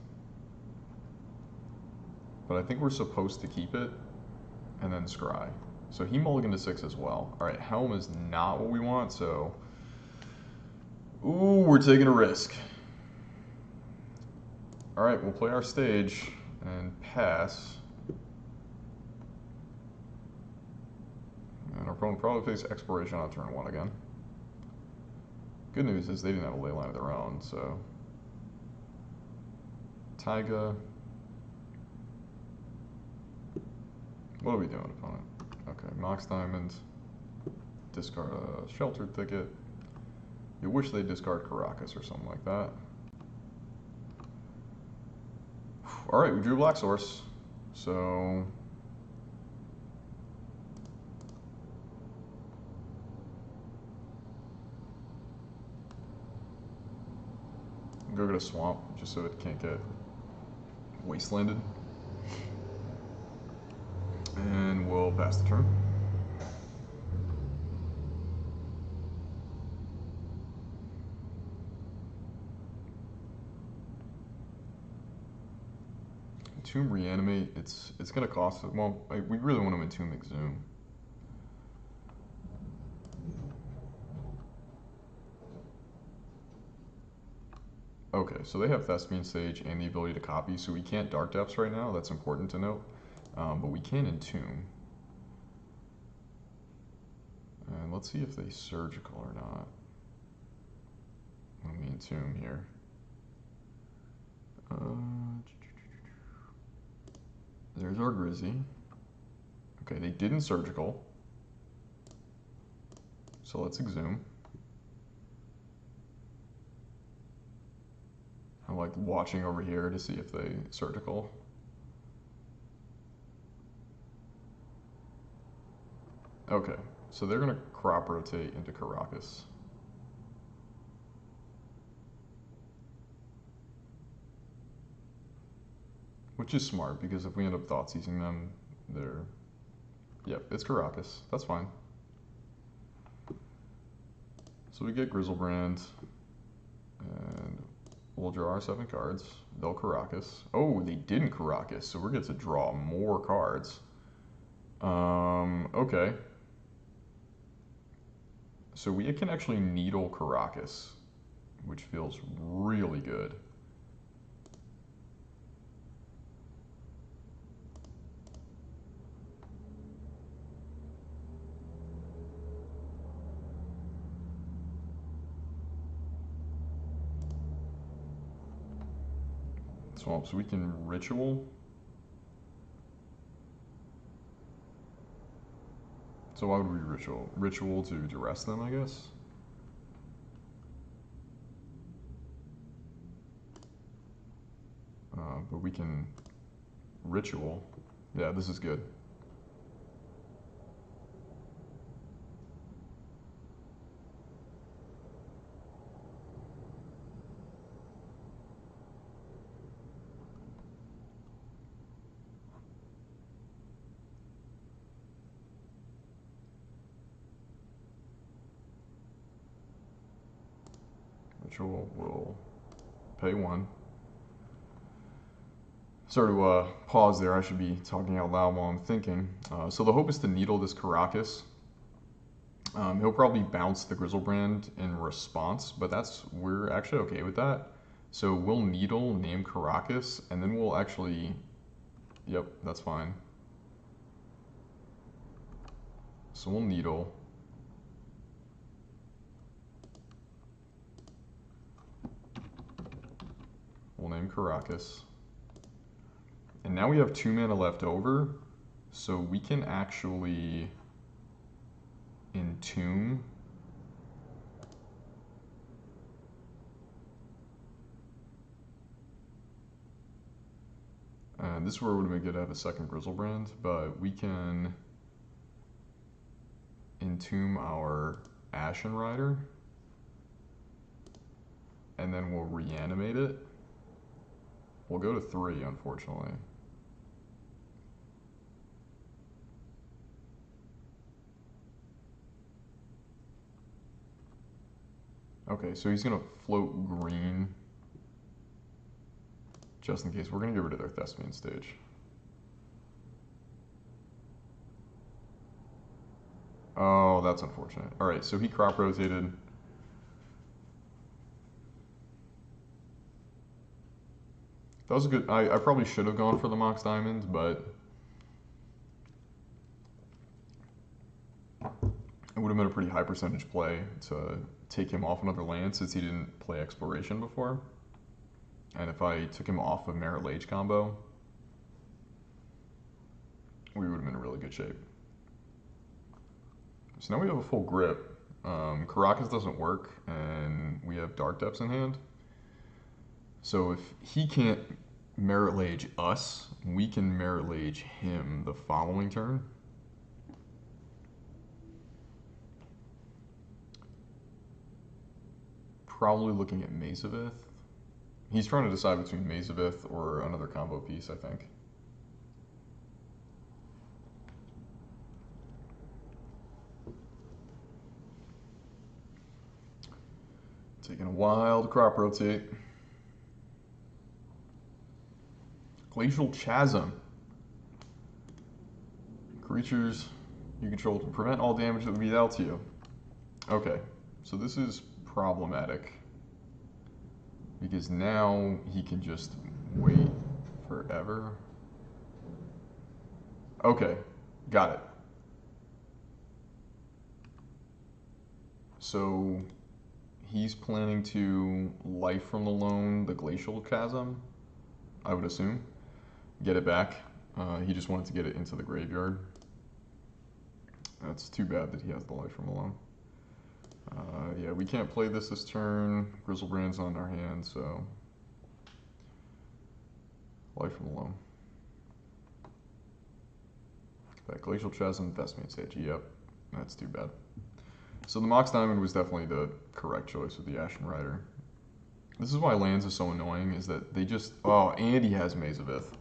but I think we're supposed to keep it and then scry. So he mulliganed to 6 as well. All right, Helm is not what we want, so ooh, we're taking a risk. All right, we'll play our stage and pass. And our opponent probably plays Exploration on turn 1 again. Good news is they didn't have a ley line of their own, so. Taiga. What are we doing, opponent? Okay, Mox Diamond. Discard a Sheltered Thicket. You wish they'd discard Caracas or something like that. Alright, we drew Black Source, so... Go get a Swamp, just so it can't get wastelanded. And we'll pass the turn. Entomb Reanimate, it's gonna cost it. Well, we really want to Entomb Exhume. Okay, so they have Thespian Sage and the ability to copy, so we can't Dark Depths right now. That's important to note. But we can Entomb. And let's see if they Surgical or not when we Entomb here. There's our Grizzy. Okay, they didn't Surgical. So let's Exhume. I'm like watching over here to see if they Surgical. Okay, so they're gonna Crop Rotate into Caracas. Which is smart, because if we end up Thoughtseizing them, they're... Yep, it's Caracas. That's fine. So we get Grizzlebrand, and we'll draw our 7 cards. They'll Caracas. Oh, they didn't Caracas, so we're going to draw more cards. Okay. So we can actually Needle Caracas, which feels really good. swamp, so we can ritual. So why would we ritual? Ritual to duress them, I guess? But we can ritual. Yeah, this is good. Ritual will pay 1. Sorry to pause there. I should be talking out loud while I'm thinking. So the hope is to needle this Caracas. He'll probably bounce the Grizzlebrand in response, but we're actually okay with that. So we'll needle, name Caracas, and then we'll actually, yep, that's fine. So we'll needle. We'll name Caracas. And now we have 2 mana left over, so we can actually entomb. And this is where it would have been good to have a second Grizzlebrand, but we can entomb our Ashen Rider, and then we'll reanimate it. We'll go to 3, unfortunately. Okay, so he's gonna float green just in case. We're gonna get rid of their Thespian stage. Oh, that's unfortunate. All right, so he crop rotated. That was a good, I probably should have gone for the Mox Diamond, but it would have been a pretty high percentage play to take him off another land since he didn't play Exploration before. And if I took him off of Merit Lage combo, we would have been in really good shape. So now we have a full grip. Caracas doesn't work, and we have Dark Depths in hand. So if he can't Merit Lage us, we can Merit Lage him the following turn. Probably looking at Mazavith. He's trying to decide between Mazavith or another combo piece, I think. Taking a while to crop rotate. Glacial Chasm. Creatures you control to prevent all damage that would be dealt to you. Okay, so this is problematic. Because now he can just wait forever. Okay, got it. So he's planning to Life from the Loam the Glacial Chasm, I would assume. Get it back. He just wanted to get it into the graveyard. That's too bad that he has the Life from the Loam. Yeah, we can't play this turn. Grizzlebrand's on our hand, so Life from the Loam. That Glacial Chasm, Thespian Stage. Yep, that's too bad. So the Mox Diamond was definitely the correct choice with the Ashen Rider. This is why lands are so annoying, is that they just... Oh, and he has Mazavith.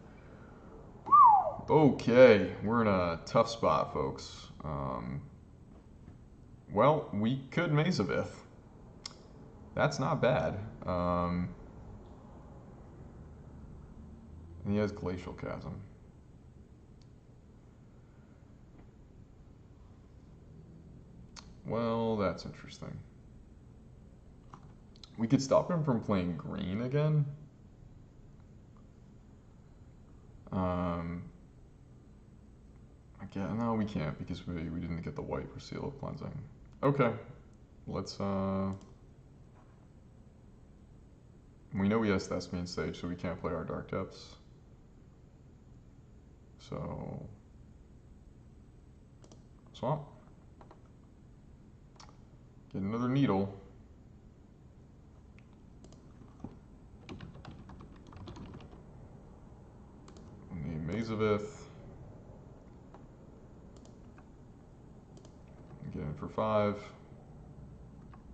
Okay, we're in a tough spot, folks. Well, we could Mazavith. That's not bad. And he has Glacial Chasm. Well, that's interesting. We could stop him from playing green again. Again, no, we can't because we didn't get the white for Seal of Cleansing. Okay, let's We know he has Thespian Stage, so we can't play our Dark Depths. So, swamp. Get another needle. Need Mazavith. Get in for 5.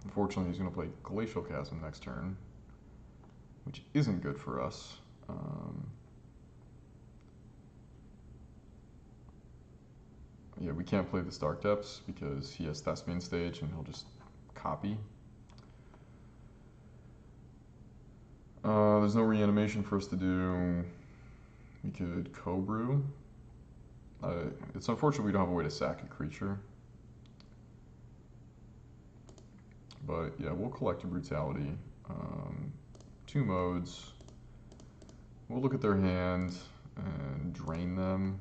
Unfortunately, he's going to play Glacial Chasm next turn, which isn't good for us. Yeah, we can't play this Dark Depths because he has Thespian Stage and he'll just copy. There's no reanimation for us to do. We could co-brew. It's unfortunate we don't have a way to sack a creature. But yeah, we'll collect a Brutality. 2 modes. We'll look at their hand and drain them.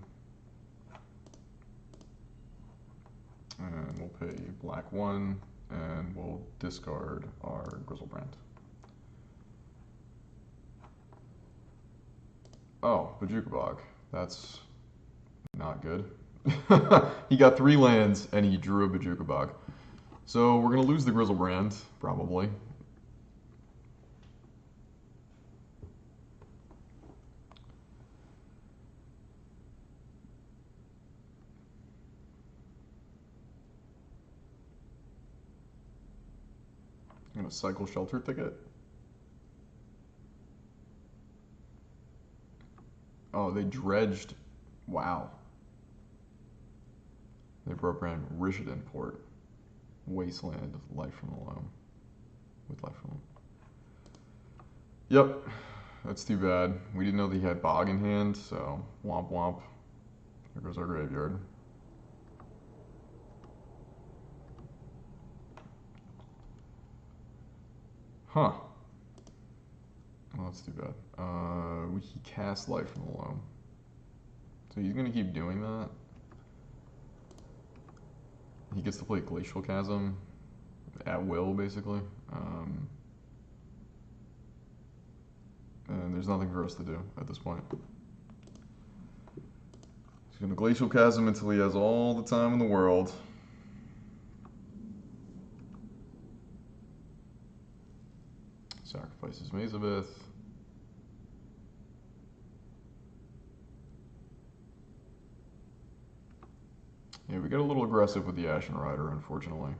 And we'll pay black 1, and we'll discard our Grizzlebrand. Oh, Bajukabog. That's not good. He got 3 lands, and he drew a Bajukabog. So we're going to lose the Grizzlebrand, probably. I'm going to cycle Shelter Thicket. Oh, they dredged. Wow. They broke around Rishadan Port. Wasteland, Life from the Loam. With Life from the Loam. Yep. That's too bad. We didn't know that he had Bog in hand, so womp womp. There goes our graveyard. Huh. Well, that's too bad. He cast Life from the Loam. So he's going to keep doing that. He gets to play Glacial Chasm at will, basically. And there's nothing for us to do at this point. He's going to Glacial Chasm until he has all the time in the world. Sacrifices Mazavith. Yeah, we get a little aggressive with the Ashen Rider, unfortunately.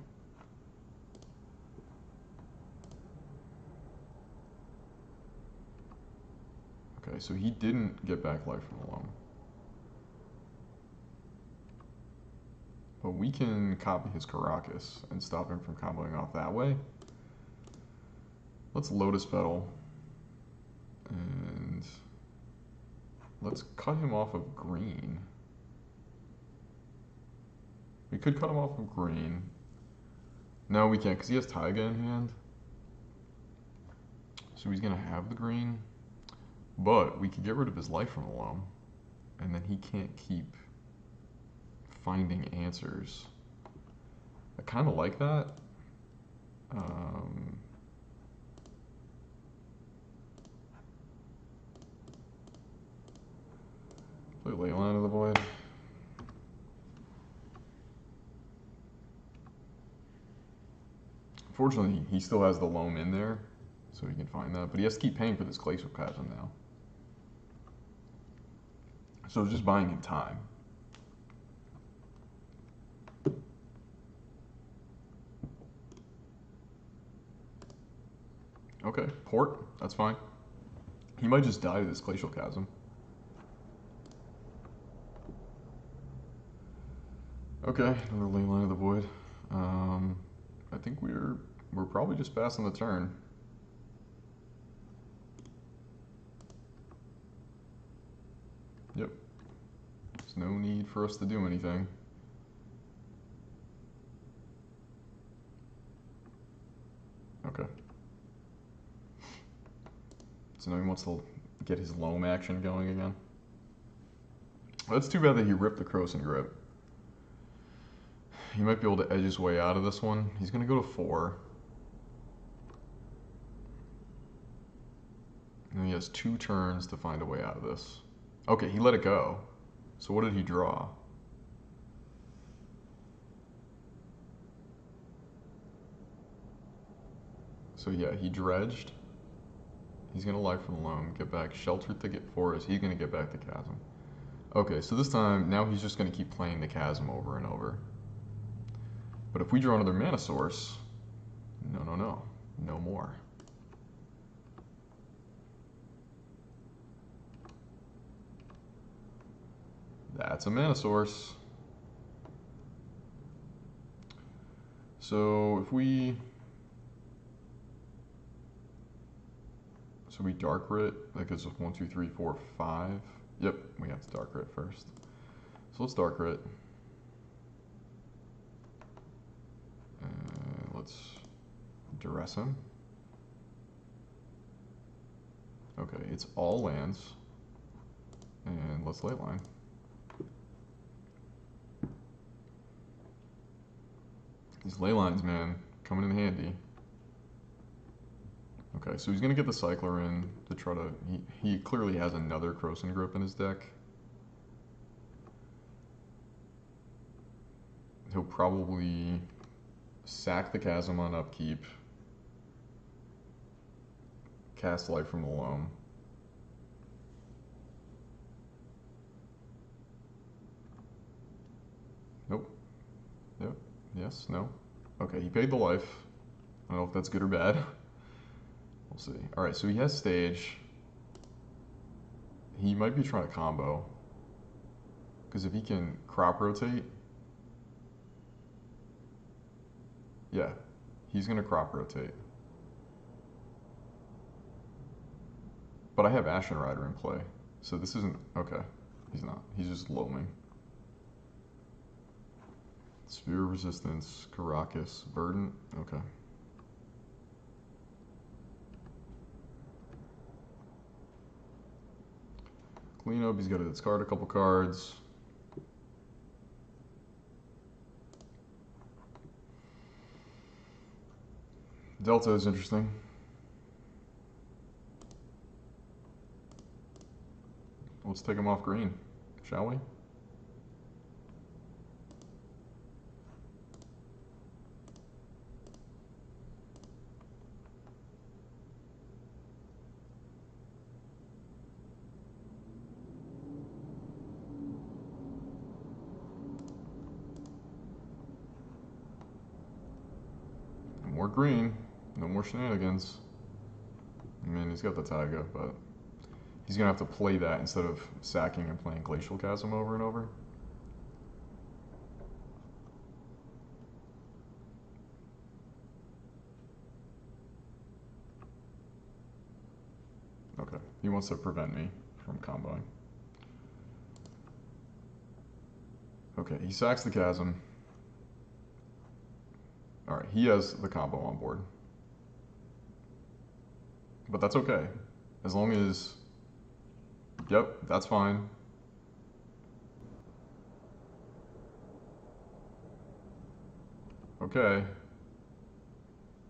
Okay, so he didn't get back Life from the Loam. But we can copy his Karakas and stop him from comboing off that way. Let's Lotus Petal. And let's cut him off of green. We could cut him off of green. No, we can't, because he has Taiga in hand. So he's going to have the green. But we could get rid of his Life from the Loam. And then he can't keep finding answers. I kind of like that. Play Leyline of the Void. Unfortunately, he still has the Loam in there, so he can find that. But he has to keep paying for this Glacial Chasm now. So it's just buying him time. Okay, Port, that's fine. He might just die to this Glacial Chasm. Okay, another Leyline of the Void. I think we're probably just passing the turn. Yep. There's no need for us to do anything. Okay. So now he wants to get his Loam action going again. Well, it's too bad that he ripped the Krosan Grip. He might be able to edge his way out of this one. He's going to go to 4. has 2 turns to find a way out of this. Okay, he let it go. So what did he draw? So yeah, he dredged. He's gonna Life from the Loam, get back Sheltered Thicket Forest. He's gonna get back the Chasm. Okay, so this time, now he's just gonna keep playing the Chasm over and over. But if we draw another mana source, no more. That's a mana source. So if we Dark Writ, that gives us 1, 2, 3, 4, 5. Yep, we have to Dark Writ first. So let's Dark Writ. Let's Duress him. Okay, it's all lands. And let's Leyline. These Leylines, man, coming in handy. Okay, so he's going to get the Cycler in to try to... He clearly has another Krosan Grip in his deck. He'll probably sack the Chasm on upkeep. Cast Life from the Loam. Nope. Yep. Yes. No. Okay, he paid the life. I don't know if that's good or bad. We'll see. Alright, so he has Stage. He might be trying to combo. Because if he can Crop Rotate... Yeah, he's going to Crop Rotate. But I have Ashen Rider in play. So this isn't... Okay, he's not. He's just loaming. Sphere of Resistance, Caracas, Verdant. Okay. Clean up, he's got to discard a couple cards. Delta is interesting. Let's take him off green, shall we? No more green, no more shenanigans. I mean, he's got the Taiga, but he's going to have to play that instead of sacking and playing Glacial Chasm over and over. Okay, he wants to prevent me from comboing. Okay, he sacks the Chasm. Alright, he has the combo on board. But that's okay. As long as... Yep, that's fine. Okay.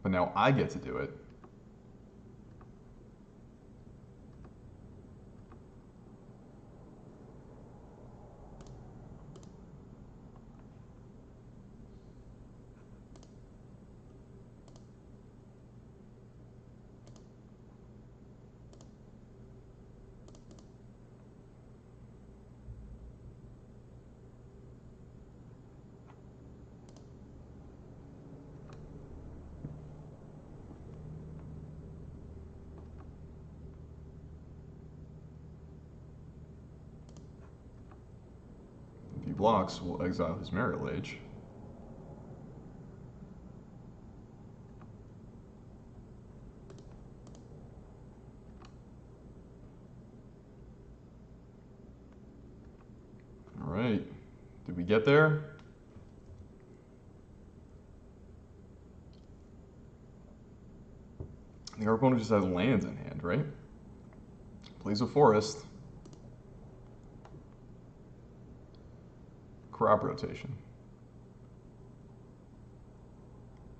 But now I get to do it. If he blocks, we'll exile his Merit Lage. Alright. Did we get there? I think our opponent just has lands in hand, right? Plays a forest. Crop rotation.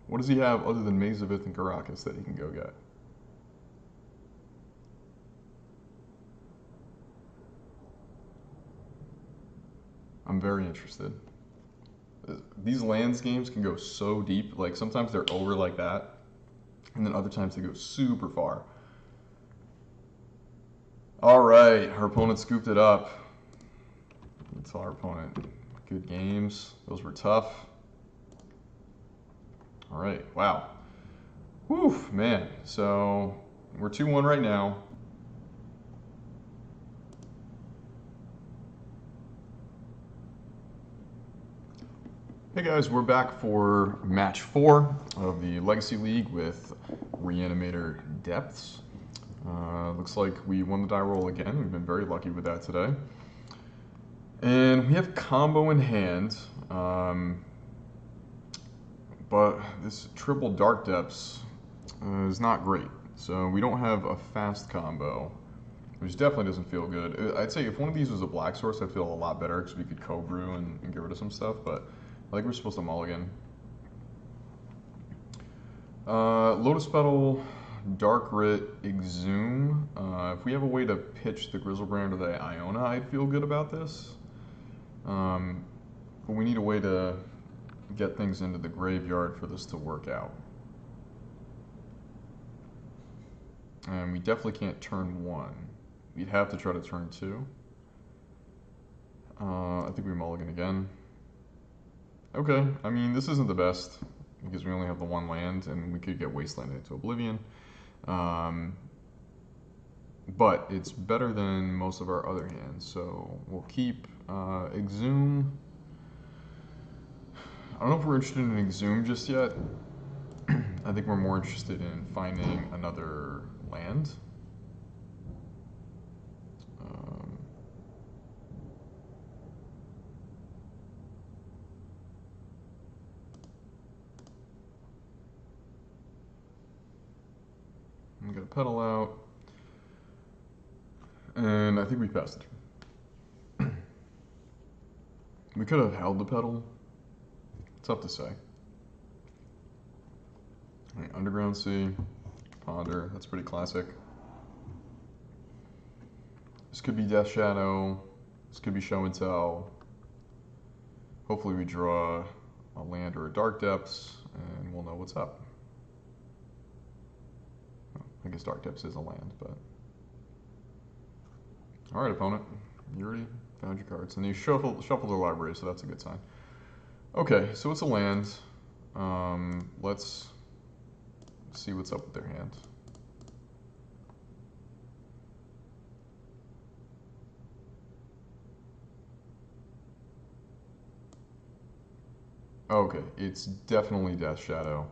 What does he have other than Maze of Ith and Caracas that he can go get? I'm very interested. These lands games can go so deep. Like sometimes they're over like that, and then other times they go super far. All right, our opponent scooped it up. That's our opponent. Good games. Those were tough. All right, wow. Whew, man. So we're 2-1 right now. Hey guys, we're back for match 4 of the Legacy League with Reanimator Depths. Looks like we won the die roll again. We've been very lucky with that today. And we have combo in hand, but this triple Dark Depths is not great. So we don't have a fast combo, which definitely doesn't feel good. I'd say if one of these was a black source, I'd feel a lot better because we could co-brew and get rid of some stuff, but I think we're supposed to mulligan. Lotus Petal, Dark Writ, Exhume. If we have a way to pitch the Grizzlebrand or the Iona, I'd feel good about this. But we need a way to get things into the graveyard for this to work out. And we definitely can't turn 1. We'd have to try to turn 2. I think we mulligan again. Okay, I mean, this isn't the best because we only have the 1 land and we could get Wasteland into Oblivion. But it's better than most of our other hands, so we'll keep Exhume. I don't know if we're interested in Exhume just yet. I think we're more interested in finding another land. I'm gonna pedal out, and I think we passed it. We could have held the pedal. Tough to say. All right, Underground Sea, Ponder, that's pretty classic. This could be Death Shadow, this could be Show and Tell. Hopefully we draw a land or a Dark Depths, and we'll know what's up. I guess Dark Depths is a land, but... Alright, opponent. You already found your cards. And you shuffled the library, so that's a good sign. Okay, so it's a land. Let's see what's up with their hand. Okay, it's definitely Death Shadow.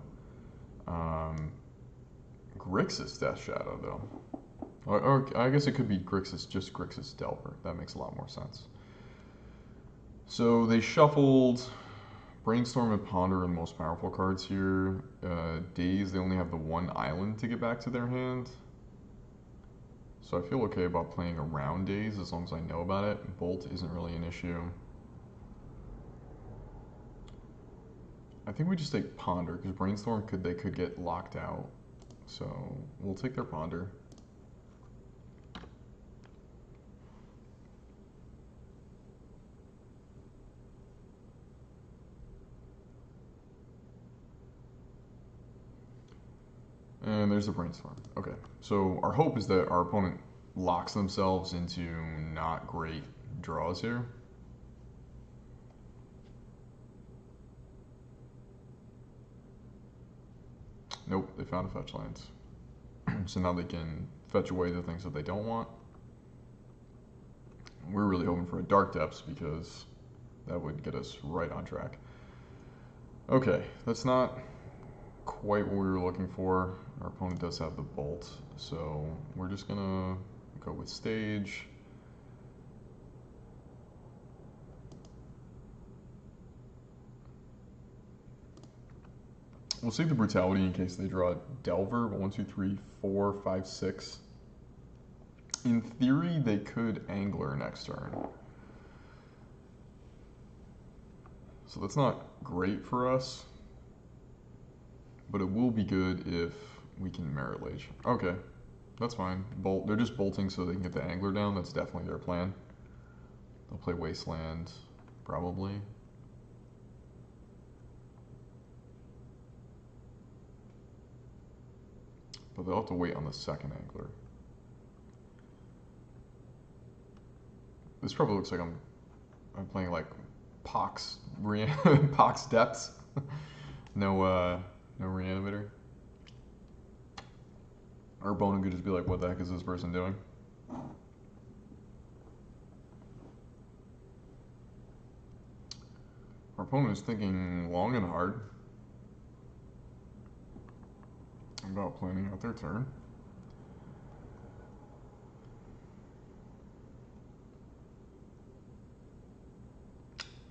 Grixis Death Shadow, though. Or I guess it could be Grixis, just Grixis Delver. That makes a lot more sense. So they shuffled Brainstorm and Ponder are the most powerful cards here. Daze, they only have the 1 island to get back to their hand. So I feel okay about playing around Daze as long as I know about it. Bolt isn't really an issue. I think we just take Ponder, because Brainstorm they could get locked out. So we'll take their Ponder. And there's the Brainstorm. Okay, so our hope is that our opponent locks themselves into not great draws here. Nope, they found a fetch land. So now they can fetch away the things that they don't want. We're really hoping for a Dark Depths because that would get us right on track. Okay, that's not quite what we were looking for. Our opponent does have the Bolt, so we're just gonna go with Stage. We'll save the Brutality in case they draw Delver. 1, 2, 3, 4, 5, 6. In theory, they could Angler next turn. So that's not great for us, but it will be good if we can Merit Lage. Okay, that's fine. Bolt. They're just bolting so they can get the Angler down. That's definitely their plan. They'll play Wasteland, probably. But they'll have to wait on the second angler. This probably looks like I'm playing like Pox Pox Depths. No Reanimator. Our opponent could just be like, what the heck is this person doing? Our opponent is thinking long and hard about planning out their turn.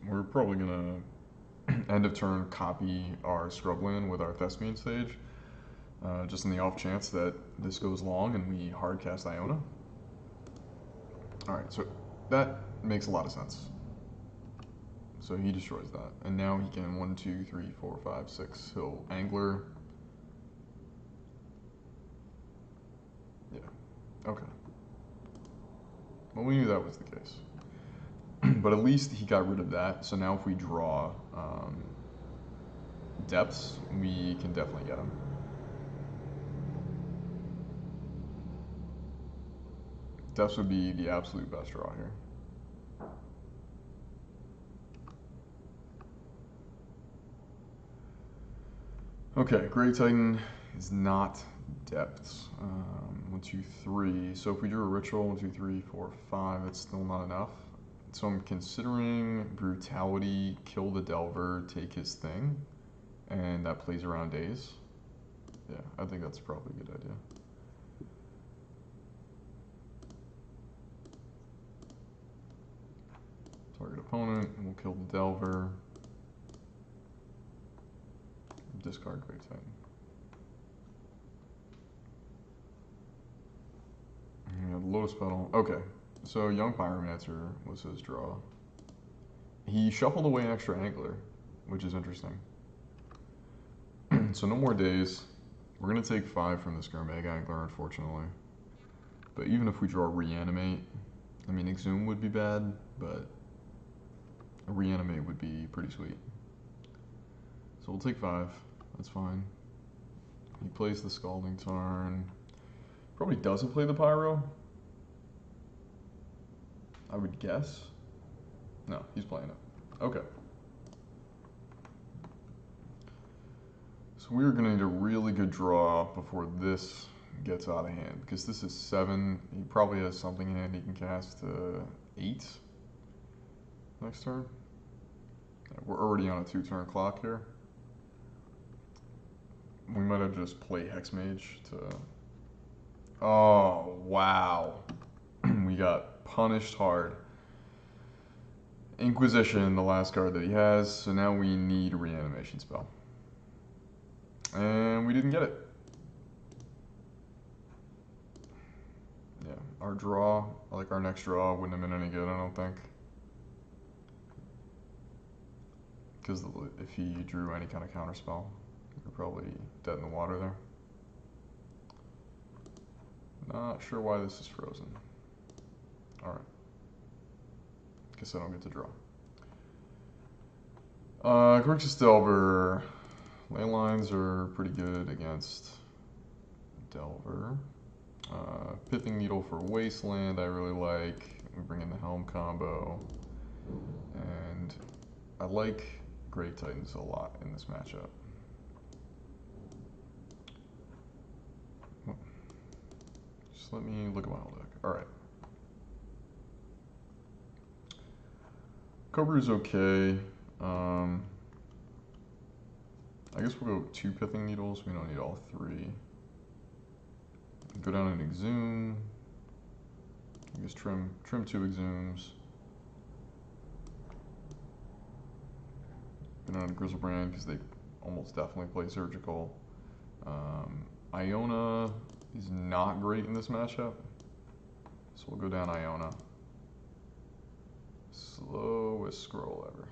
We're probably gonna end of turn copy our scrubland with our Thespian stage, just in the off chance that this goes long and we hard cast Iona. Alright, so that makes a lot of sense. So he destroys that. And now he can 1, 2, 3, 4, 5, 6. He'll angler. Yeah. Okay. Well, we knew that was the case. But at least he got rid of that. So now if we draw depths, we can definitely get him. Depths would be the absolute best draw here. Okay, Grey Titan is not depths. 1, 2, 3. So if we do a ritual, 1, 2, 3, 4, 5, it's still not enough. So I'm considering brutality, kill the Delver, take his thing, and that plays around days. Yeah, I think that's probably a good idea. Target opponent, and we'll kill the Delver. Discard Grey Titan. Yeah, the Lotus Petal. Okay, so Young Pyromancer was his draw. He shuffled away an extra angler, which is interesting. So no more days. We're going to take 5 from this Gurmag Angler, unfortunately. But even if we draw Reanimate, I mean, Exhume would be bad, but a Reanimate would be pretty sweet. So we'll take 5. That's fine. He plays the Scalding Tarn. Probably doesn't play the Pyro. I would guess. No, he's playing it. Okay. So we're going to need a really good draw before this gets out of hand, because this is 7. He probably has something in hand he can cast 8 next turn. We're already on a 2-turn clock here. We might have just play Hexmage to... Oh, wow. We got punished hard. Inquisition, the last card that he has, so now we need a reanimation spell. And we didn't get it. Yeah, our draw, like our next draw, wouldn't have been any good, I don't think. Because if he drew any kind of counterspell, we're probably dead in the water there. Not sure why this is frozen. Alright. Guess I don't get to draw. Grixis Delver. Ley lines are pretty good against Delver. Pithing Needle for Wasteland I really like. We bring in the Helm combo. And I like Grey Titans a lot in this matchup. Just let me look at my whole deck. Alright. Cobra's okay. I guess we'll go 2 Pithing Needles. We don't need all 3. Go down and Exhume. I guess trim 2 Exhumes. Go down to Grizzlebrand because they almost definitely play Surgical. Iona is not great in this matchup, so we'll go down Iona. Slowest scroll ever.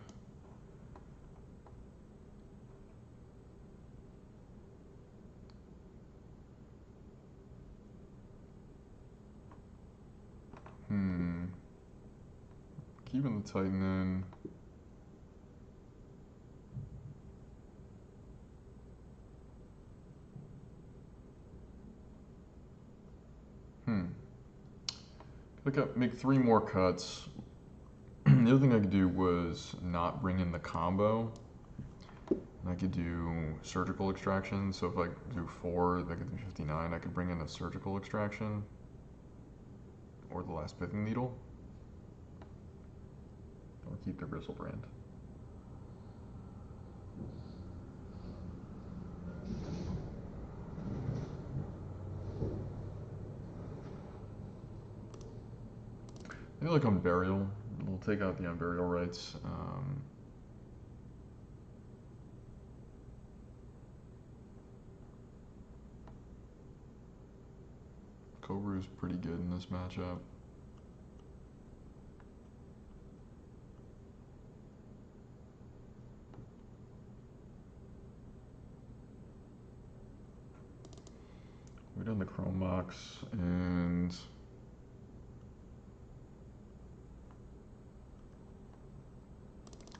Keeping the Titan in. Make 3 more cuts. The other thing I could do was not bring in the combo. I could do surgical extraction. So if I do 4, I could do 59. I could bring in a surgical extraction or the last pithing needle, or keep the gristle brand. Maybe like on burial, we'll take out the unburial rites. Cobra's pretty good in this matchup. We're done the Chrome Mox, and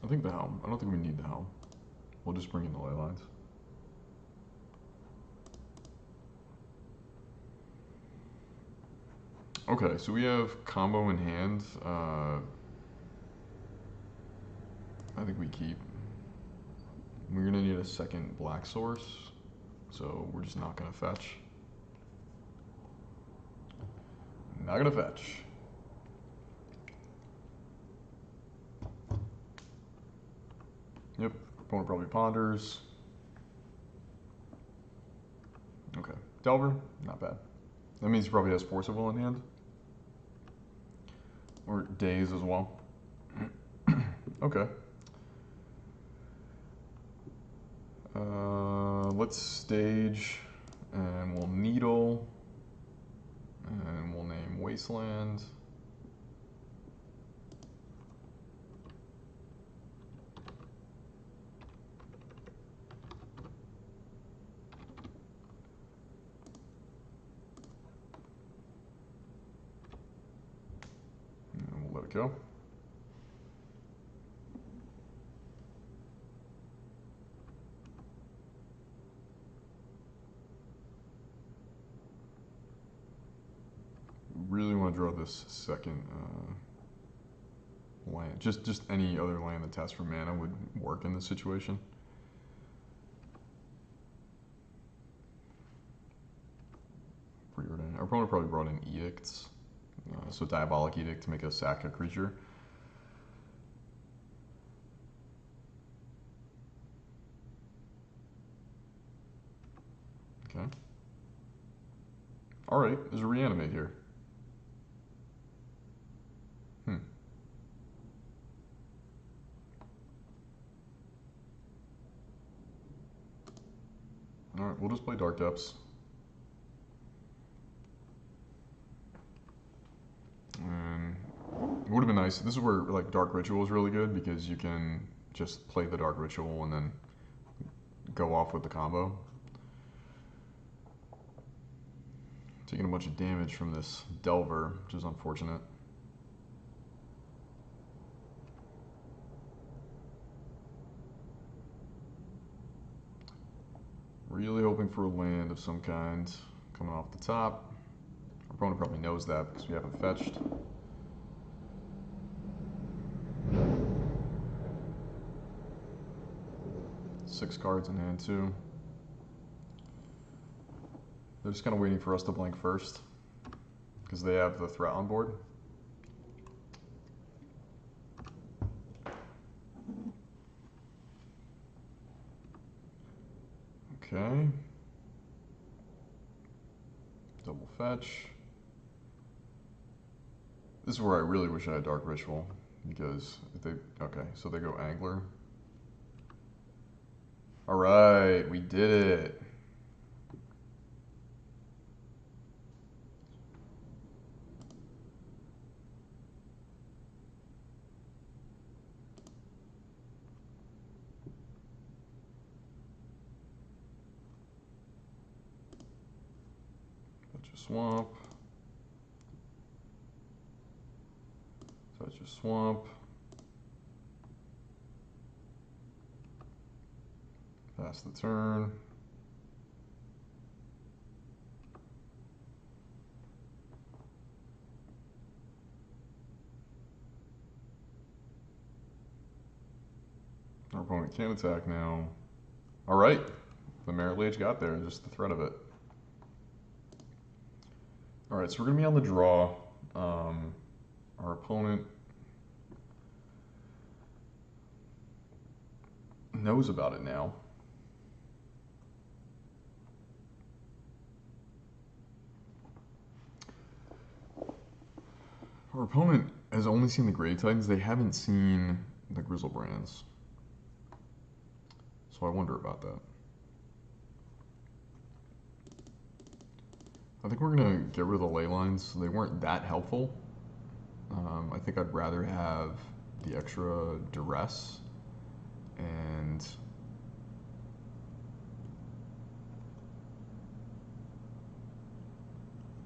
I think the helm. I don't think we need the helm. We'll just bring in the ley lines. Okay, so we have combo in hand. I think we keep. We're gonna need a second black source, so we're just not gonna fetch. Not gonna fetch. Yep, opponent probably ponders. Okay, Delver, not bad. That means he probably has Force of Will in hand. Or Daze as well. Okay. Let's stage, and we'll needle, and we'll name Wasteland. And we'll let it go. Really want to draw this second land. Just any other land that tests for mana would work in this situation. Preordain. Our opponent probably brought in Edicts. So Diabolic Edict to make us sack a creature. Okay. Alright, there's a Reanimate here. Alright, we'll just play Dark Depths. And it would have been nice. This is where like Dark Ritual is really good because you can just play the Dark Ritual and then go off with the combo. Taking a bunch of damage from this Delver, which is unfortunate. Really hoping for a land of some kind coming off the top. Our opponent probably knows that because we haven't fetched. Six cards in hand too. They're just kind of waiting for us to blink first because they have the threat on board. Okay. Double fetch. This is where I really wish I had Dark Ritual because if they, okay, so they go Angler. All right, we did it. Touch a swamp. Touch a swamp. Pass the turn. Our opponent can attack now. All right, the Merit Lage got there, just the threat of it. All right, so we're gonna be on the draw. Our opponent knows about it now. Our opponent has only seen the Grave Titans. They haven't seen the Grizzlebrands. So I wonder about that. I think we're going to get rid of the ley lines. They weren't that helpful. I think I'd rather have the extra duress and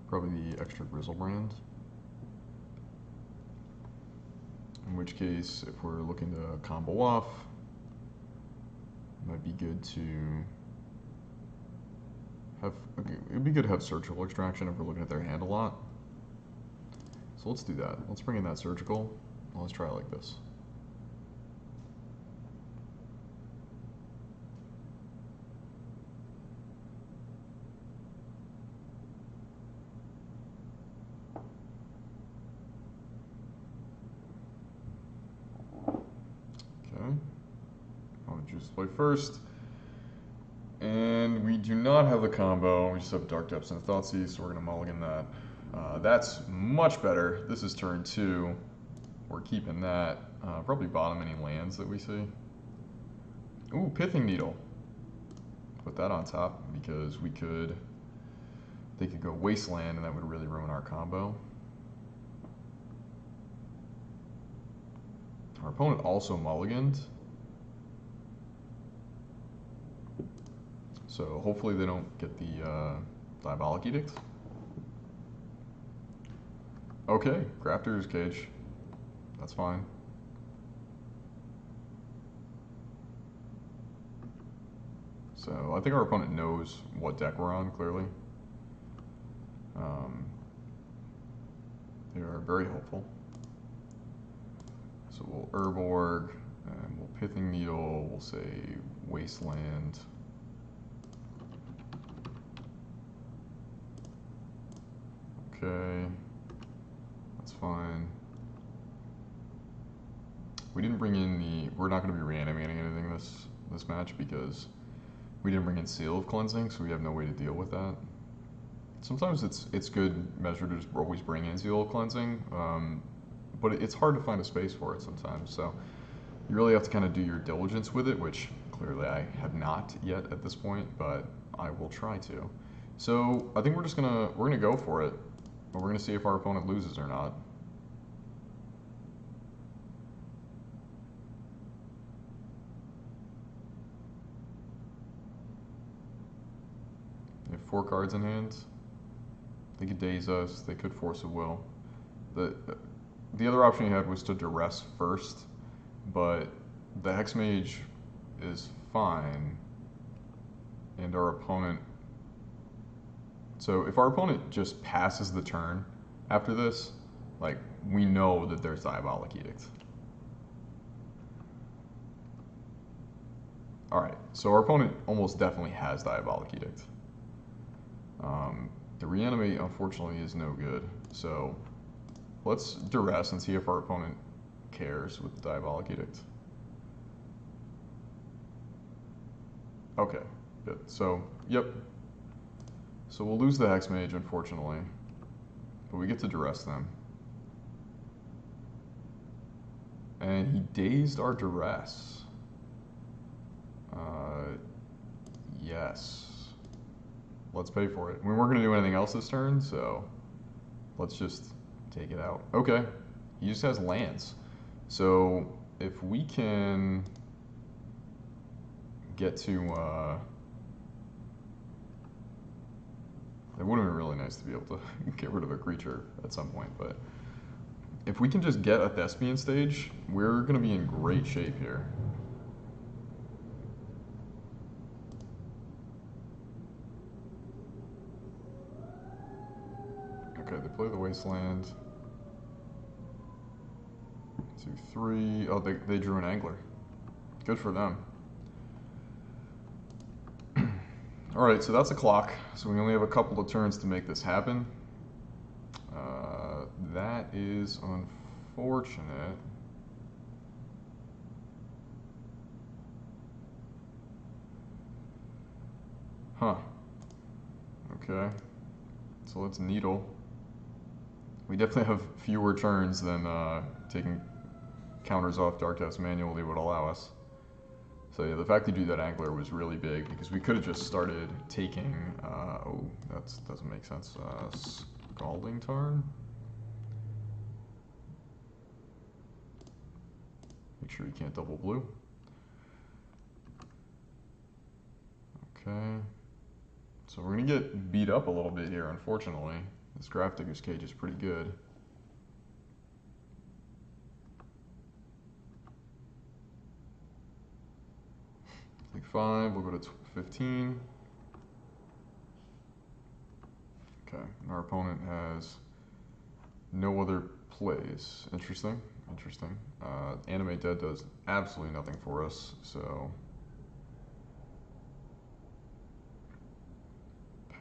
probably the extra Grizzlebrand. In which case, if we're looking to combo off, it might be good to have, it'd be good to have surgical extraction if we're looking at their hand a lot. So let's do that. Let's bring in that surgical. Let's try it like this. Okay. I'll choose to play first. And we do not have the combo. We just have Dark Depths and Thoughtseize, so we're going to mulligan that. That's much better. This is turn 2. We're keeping that. Probably bottom any lands that we see. Ooh, Pithing Needle. Put that on top because they could go Wasteland and that would really ruin our combo. Our opponent also mulliganed. So hopefully they don't get the Diabolic Edict. Okay, Crafter's Cage. That's fine. So I think our opponent knows what deck we're on, clearly. They are very hopeful. So we'll Urborg, and we'll Pithing Needle, we'll say Wasteland. Okay, that's fine. We didn't bring in we're not going to be reanimating anything this match because we didn't bring in Seal of Cleansing, so we have no way to deal with that. Sometimes it's good measure to just always bring in Seal of Cleansing, but it's hard to find a space for it sometimes, so you really have to kind of do your diligence with it, which clearly I have not yet at this point, but I will try to. So I think we're gonna go for it. But we're going to see if our opponent loses or not. They have 4 cards in hand. They could daze us. They could force a will. The other option you had was to duress first, but the Hexmage is fine, and our opponent. So if our opponent just passes the turn after this, like, we know that there's Diabolic Edict. Alright, so our opponent almost definitely has Diabolic Edict. The Reanimate, unfortunately, is no good. So let's duress and see if our opponent cares with the Diabolic Edict. Okay, good. So, yep. So we'll lose the Hexmage, unfortunately, but we get to duress them. And he dazed our duress. Yes. Let's pay for it. We weren't going to do anything else this turn, so let's just take it out. Okay, he just has lands. So if we can get to... it would have been really nice to be able to get rid of a creature at some point, but if we can just get a Thespian stage, we're going to be in great shape here. Okay, they play the Wasteland. 2, 3. Oh, they drew an Angler. Good for them. All right, so that's a clock. So we only have a couple of turns to make this happen. That is unfortunate. Huh. Okay. So let's needle. We definitely have fewer turns than taking counters off Dark Depths manually would allow us. So yeah, the fact to do that angler was really big because we could have just started taking, oh, that doesn't make sense, Scalding Tarn? Make sure you can't double blue. Okay. So we're gonna get beat up a little bit here, unfortunately. This Graph Digger's Cage is pretty good. Take 5, we'll go to 15. Okay, and our opponent has no other plays. Interesting, interesting. Animate Dead does absolutely nothing for us, so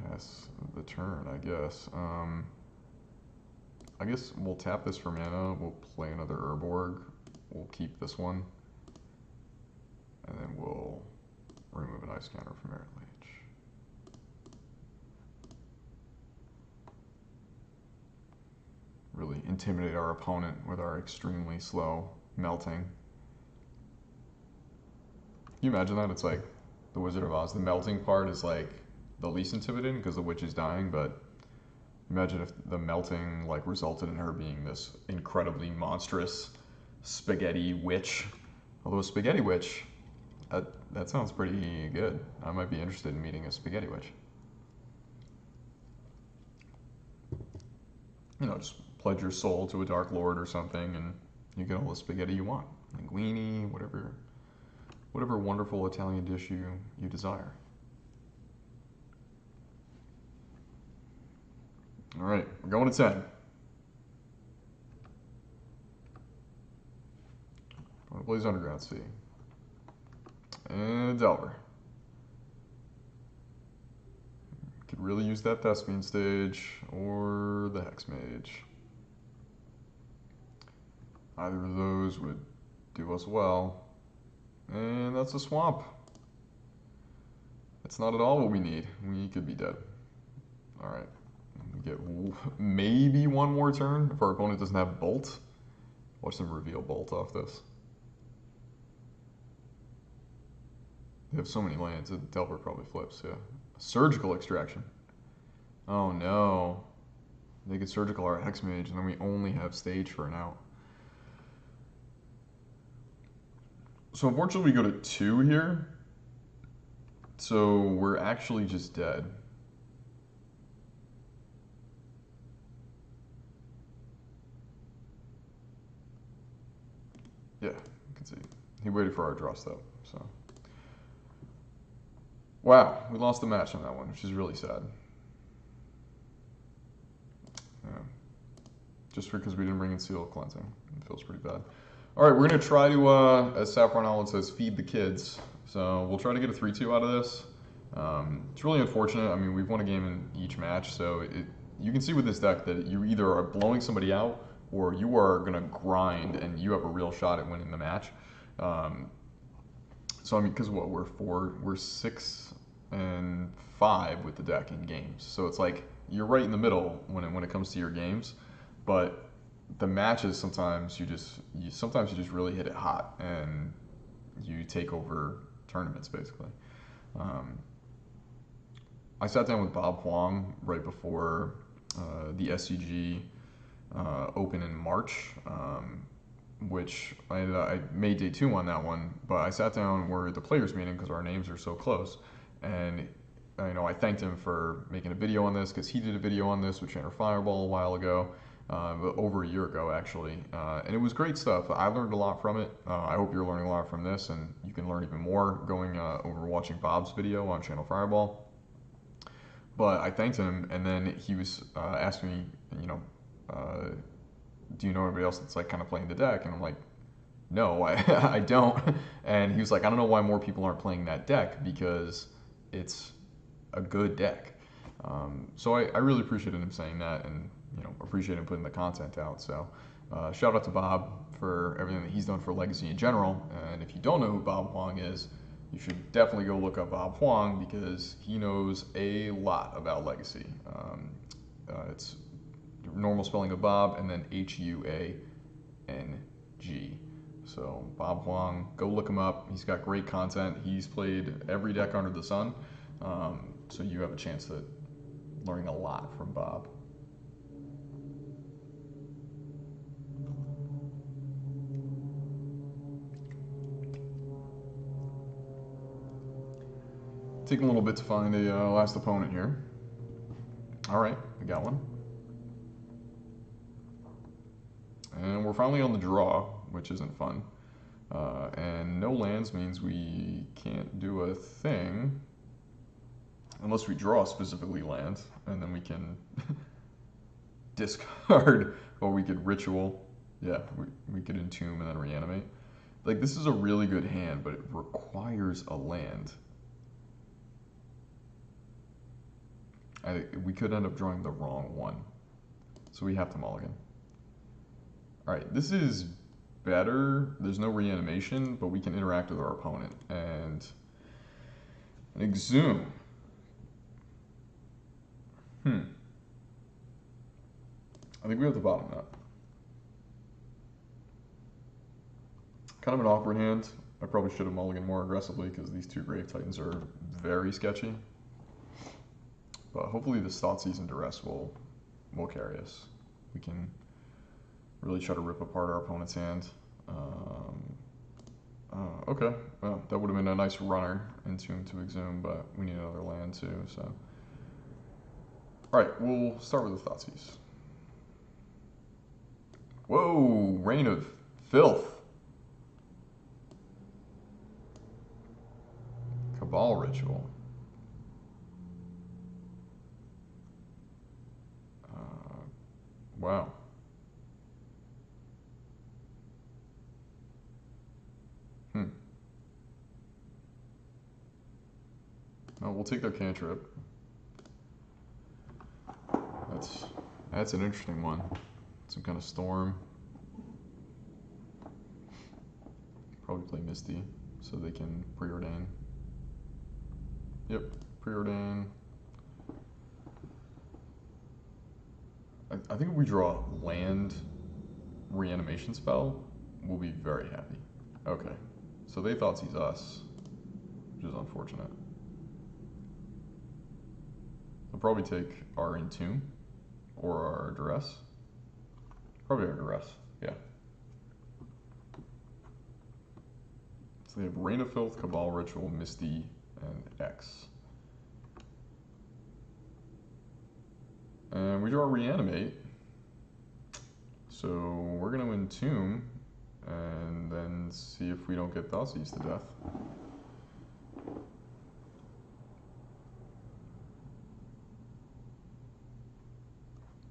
pass the turn, I guess. I guess we'll tap this for mana, we'll play another Urborg, we'll keep this one, and then we'll remove an ice counter from Merit Lage. Really intimidate our opponent with our extremely slow melting. Can you imagine that? It's like the Wizard of Oz. The melting part is like the least intimidating because the witch is dying, but imagine if the melting like resulted in her being this incredibly monstrous spaghetti witch. Although a spaghetti witch, that sounds pretty good. I might be interested in meeting a spaghetti witch. You know, just pledge your soul to a Dark Lord or something, and you get all the spaghetti you want. Linguine, whatever wonderful Italian dish you desire. All right, we're going to 10. Going to Blaze Underground Sea. And a Delver. Could really use that Thespian stage or the Hex Mage. Either of those would do us well. And that's a swamp. That's not at all what we need. We could be dead. All right. We get maybe one more turn if our opponent doesn't have Bolt. Watch them reveal Bolt off this. They have so many lands. Delver probably flips, yeah. Surgical Extraction. Oh no. They could Surgical our Hex Mage, and then we only have stage for an out. So unfortunately we go to 2 here. So we're actually just dead. Yeah, you can see. He waited for our draw step, so. Wow, we lost the match on that one, which is really sad. Yeah. Just because we didn't bring in Seal Cleansing. It feels pretty bad. All right, we're going to try to, as Saffron Olive says, feed the kids. So we'll try to get a 3-2 out of this. It's really unfortunate. I mean, we've won a game in each match, so you can see with this deck that you either are blowing somebody out or you are going to grind and you have a real shot at winning the match. So I mean, because what, we're 6 and 5 with the deck in games. So it's like you're right in the middle when it comes to your games, but the matches sometimes you just really hit it hot and you take over tournaments basically. I sat down with Bob Huang right before the SCG Open in March, which I made day 2 on that one, but I sat down, we're at the players meeting because our names are so close, and I thanked him for making a video on this because he did a video on this with Channel Fireball a while ago, over a year ago actually, and it was great stuff. I learned a lot from it. I hope you're learning a lot from this, and you can learn even more going over watching Bob's video on Channel Fireball. But I thanked him, and then he was asking me, do you know anybody else that's like kind of playing the deck? And I'm like, no, I don't. And he was like, I don't know why more people aren't playing that deck because it's a good deck. So I really appreciated him saying that, and appreciate him putting the content out. So shout out to Bob for everything that he's done for Legacy in general. And if you don't know who Bob Huang is, you should definitely go look up Bob Huang because he knows a lot about Legacy. It's normal spelling of Bob and then Huang. So Bob Huang, go look him up. He's got great content. He's played every deck under the sun. So you have a chance at learning a lot from Bob. Taking a little bit to find a last opponent here. All right, we got one. And we're finally on the draw, which isn't fun. And no lands means we can't do a thing unless we draw specifically land, and then we can discard, or we could ritual. Yeah, we could entomb and then reanimate. Like, this is a really good hand, but it requires a land. We could end up drawing the wrong one. So we have to mulligan. Alright, this is better. There's no reanimation, but we can interact with our opponent. And an exhume. I think we have to bottom that. Kind of an awkward hand. I probably should have mulliganed more aggressively because these two Grave Titans are very sketchy. But hopefully this Thoughtseize and Duress will carry us. We can really try to rip apart our opponent's hand. Okay, well, that would have been a nice runner Entomb to Exhume, but we need another land too, so. Alright, we'll start with the Thoughtseize. Whoa, Reign of Filth. Cabal Ritual. Wow. Oh, we'll take their cantrip. That's an interesting one. Some kind of storm. Probably play Misty so they can preordain. Yep, preordain. I think if we draw land reanimation spell, we'll be very happy. Okay, so they Thoughtseize us, which is unfortunate. They'll probably take our Entomb or our Duress. Probably our Duress, yeah. So they have Reign of Filth, Cabal Ritual, Misty, and X. And we draw Reanimate. So we're going to Entomb and then see if we don't get Thoughtseize to death.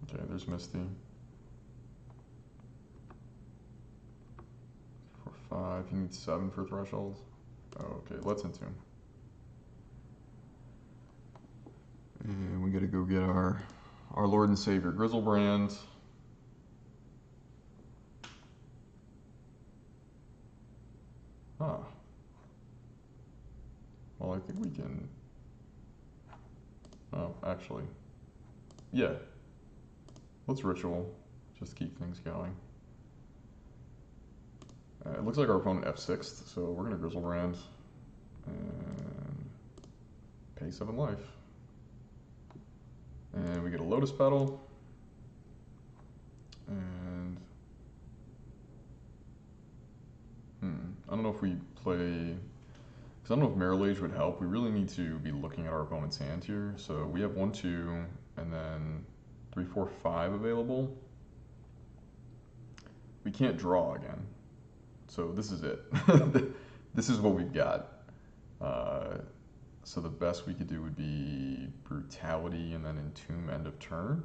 Okay, there's Misty. For 5, you need 7 for threshold. Okay, let's Entomb. And we gotta go get our Lord and Savior Grizzlebrand. Huh. Well, I think we can... Oh, actually. Yeah. Let's Ritual, just to keep things going. It looks like our opponent F6'd, so we're gonna Grizzlebrand and pay 7 life. And we get a Lotus Petal. And I don't know if we play, because I don't know if Mirror Age would help. We really need to be looking at our opponent's hand here. So we have 1, 2, and then 3, 4, 5 available. We can't draw again. So this is it. This is what we've got. So the best we could do would be Brutality and then Entomb end of turn.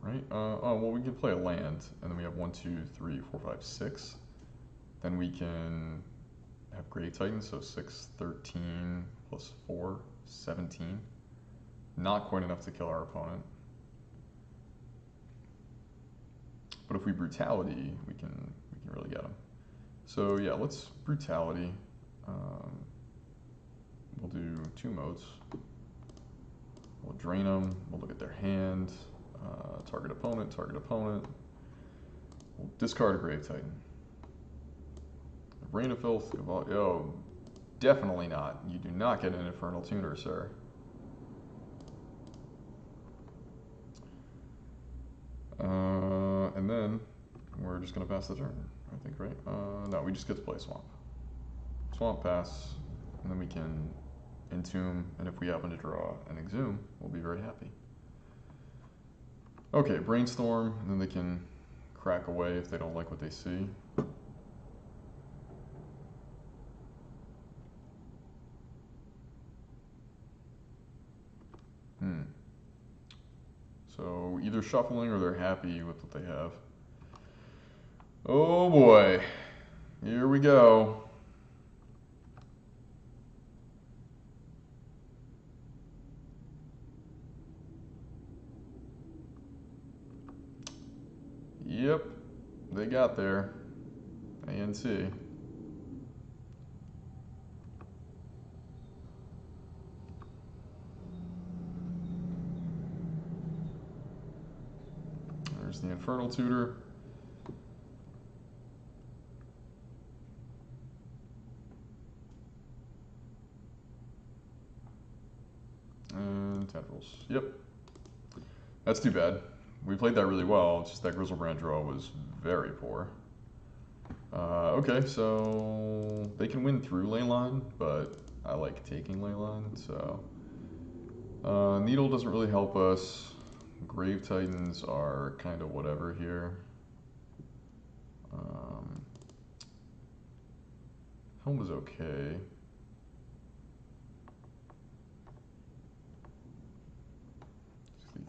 right? Oh, well, we can play a land, and then we have 1, 2, 3, 4, 5, 6. Then we can have Grave Titan, so 6, 13 plus 4, 17. Not quite enough to kill our opponent. But if we Brutality, we can really get him. So yeah, let's Brutality. We'll do 2 modes. We'll drain them. We'll look at their hand. Target opponent, target opponent. We'll discard a Grave Titan. Rain of Filth. Oh, definitely not. You do not get an Infernal Tuner, sir. And then we're just going to pass the turn, I think, right? No, we just get to play Swamp. Swamp pass, and then we can Entomb, and if we happen to draw an Exhume, we'll be very happy. Okay, Brainstorm, and then they can crack away if they don't like what they see. So either shuffling or they're happy with what they have. Oh boy, here we go. Yep, they got there. ANC. There's the Infernal Tutor. And Tendrils. Yep. That's too bad. We played that really well, it's just that Grizzlebrand draw was very poor. Okay, so they can win through Leyline, but I like taking Leyline, so... Needle doesn't really help us. Grave Titans are kind of whatever here. Helm is okay.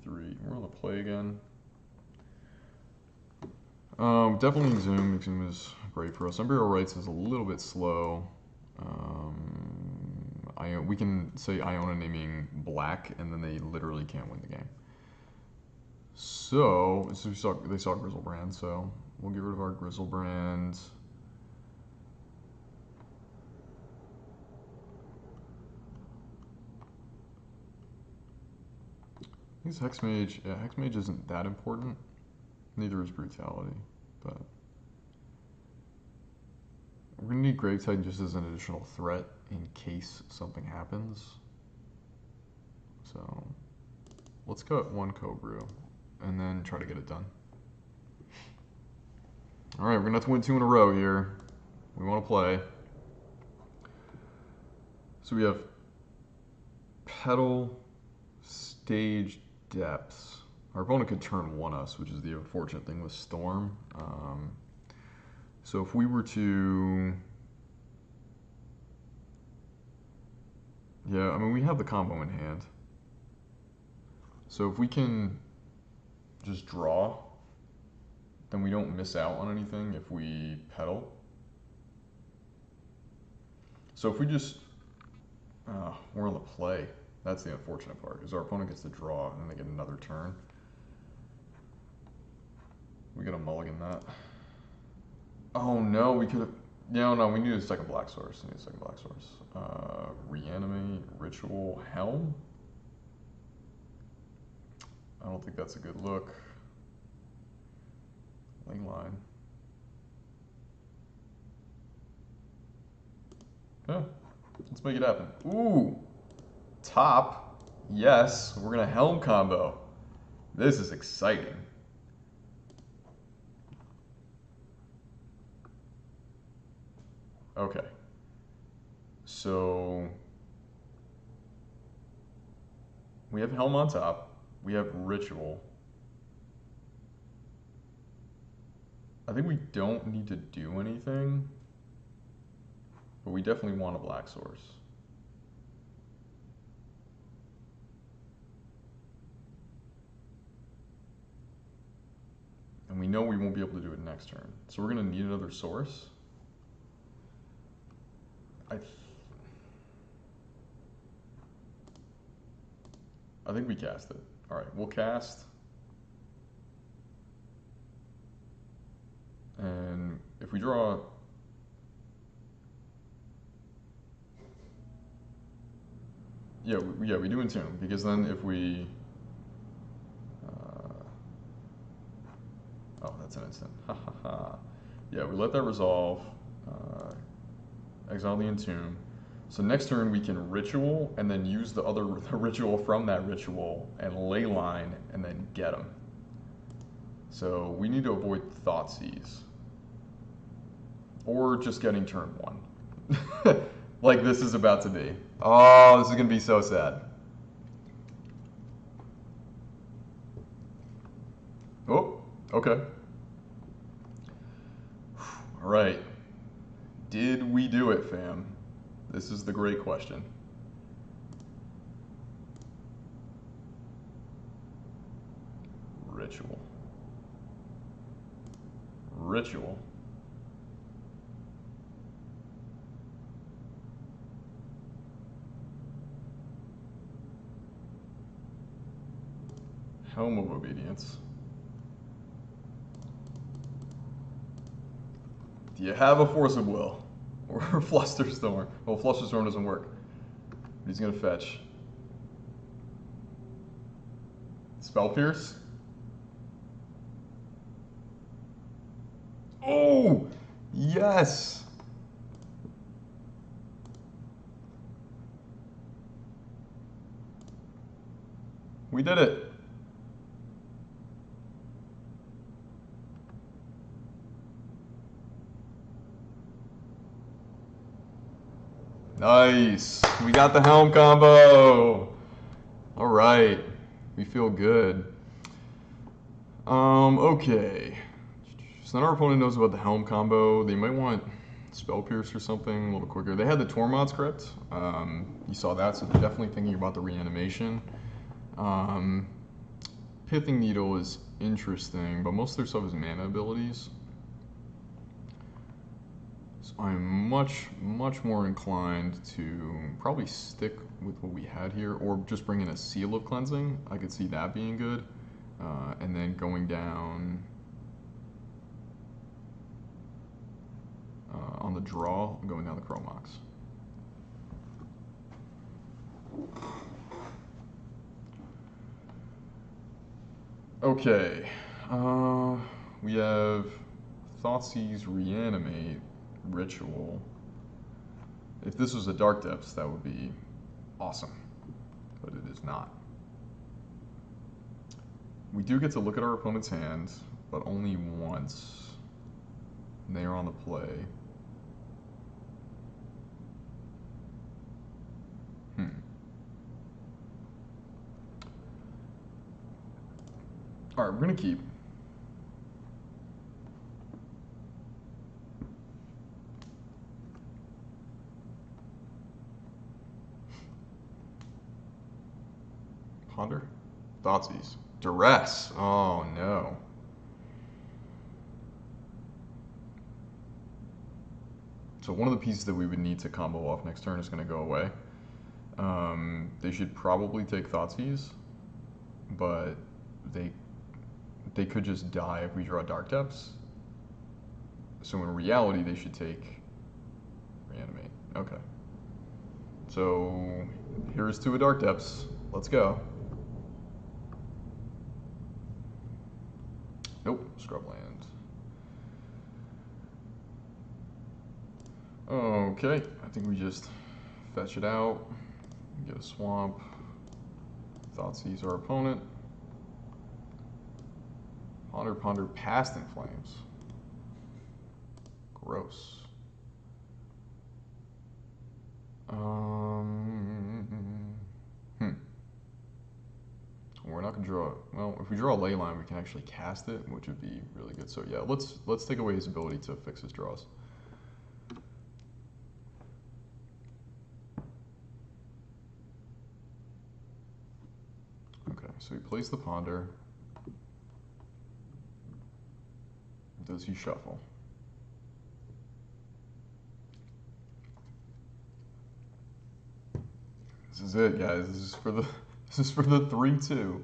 We're on the play again. Definitely Exhume. Exhume is great for us. Unburial Rites is a little bit slow. We can say Iona naming black, and then they literally can't win the game. So they saw Grizzlebrand, so we'll get rid of our Grizzlebrand. I think Hexmage. Yeah, Hexmage isn't that important. Neither is Brutality, but we're gonna need Grave Titan just as an additional threat in case something happens. So let's cut 1 Cobrew and then try to get it done. All right, we're gonna have to win 2 in a row here. We want to play. So we have Petal, Stage, Depths. Our opponent could turn 1 us, which is the unfortunate thing with Storm. So if we were to... Yeah, I mean, we have the combo in hand. So if we can just draw, then we don't miss out on anything if we Petal. So if we just... we're on the play. That's the unfortunate part, is our opponent gets to draw and then they get another turn. We gotta mulligan that. Oh no, we could have... No, we need a second black source. Reanimate, Ritual, Helm? I don't think that's a good look. Leyline. Yeah, let's make it happen. Ooh! Top, yes, we're gonna Helm combo. This is exciting. Okay, so we have Helm on top, we have Ritual. I think we don't need to do anything, but we definitely want a black source. And we know we won't be able to do it next turn. So we're going to need another source. I think we cast it. All right, we'll cast. And if we draw... Yeah, we do Entomb, because then if we... oh, that's an instant. Yeah, we let that resolve. Exile the Entomb. So next turn we can Ritual, and then use the ritual from that ritual, and ley line, and then get them. So we need to avoid Thoughtseize. Or just getting turn 1. Like this is about to be. Oh, this is going to be so sad. Oh, okay. All right. Did we do it, fam? This is the great question. Ritual. Ritual. Helm of Obedience. Do you have a Force of Will? Or Flusterstorm? Well, Flusterstorm doesn't work. He's gonna fetch. Spell Pierce? Oh! Yes! We did it! Nice! We got the Helm combo! Alright. We feel good. Okay. So now our opponent knows about the Helm combo. They might want Spell Pierce or something a little quicker. They had the Tormod script. You saw that, so they're definitely thinking about the reanimation. Pithing Needle is interesting, but most of their stuff is mana abilities. So I'm much more inclined to probably stick with what we had here, or just bring in a Seal of Cleansing. I could see that being good. And then going down on the draw, I'm going down the Chromox. Okay, we have Thoughtseize, Reanimate, Ritual. If this was a Dark Depths, that would be awesome, but it is not. We do get to look at our opponent's hand, but only once. They are on the play. All right, we're gonna keep. Ponder? Thoughtseize. Duress. Oh no. So one of the pieces that we would need to combo off next turn is going to go away. They should probably take Thoughtseize, but they could just die if we draw Dark Depths. So in reality, they should take Reanimate. Okay. So here's to a Dark Depths. Let's go. Nope, Scrubland. Okay, I think we just fetch it out, get a swamp. Thoughtseize our opponent. Ponder Past in Flames. Gross. We're not gonna draw. Well, if we draw a ley line, we can actually cast it, which would be really good. So yeah, let's take away his ability to fix his draws. Okay, so he plays the Ponder. Does he shuffle? This is it, guys. This is for the 3-2.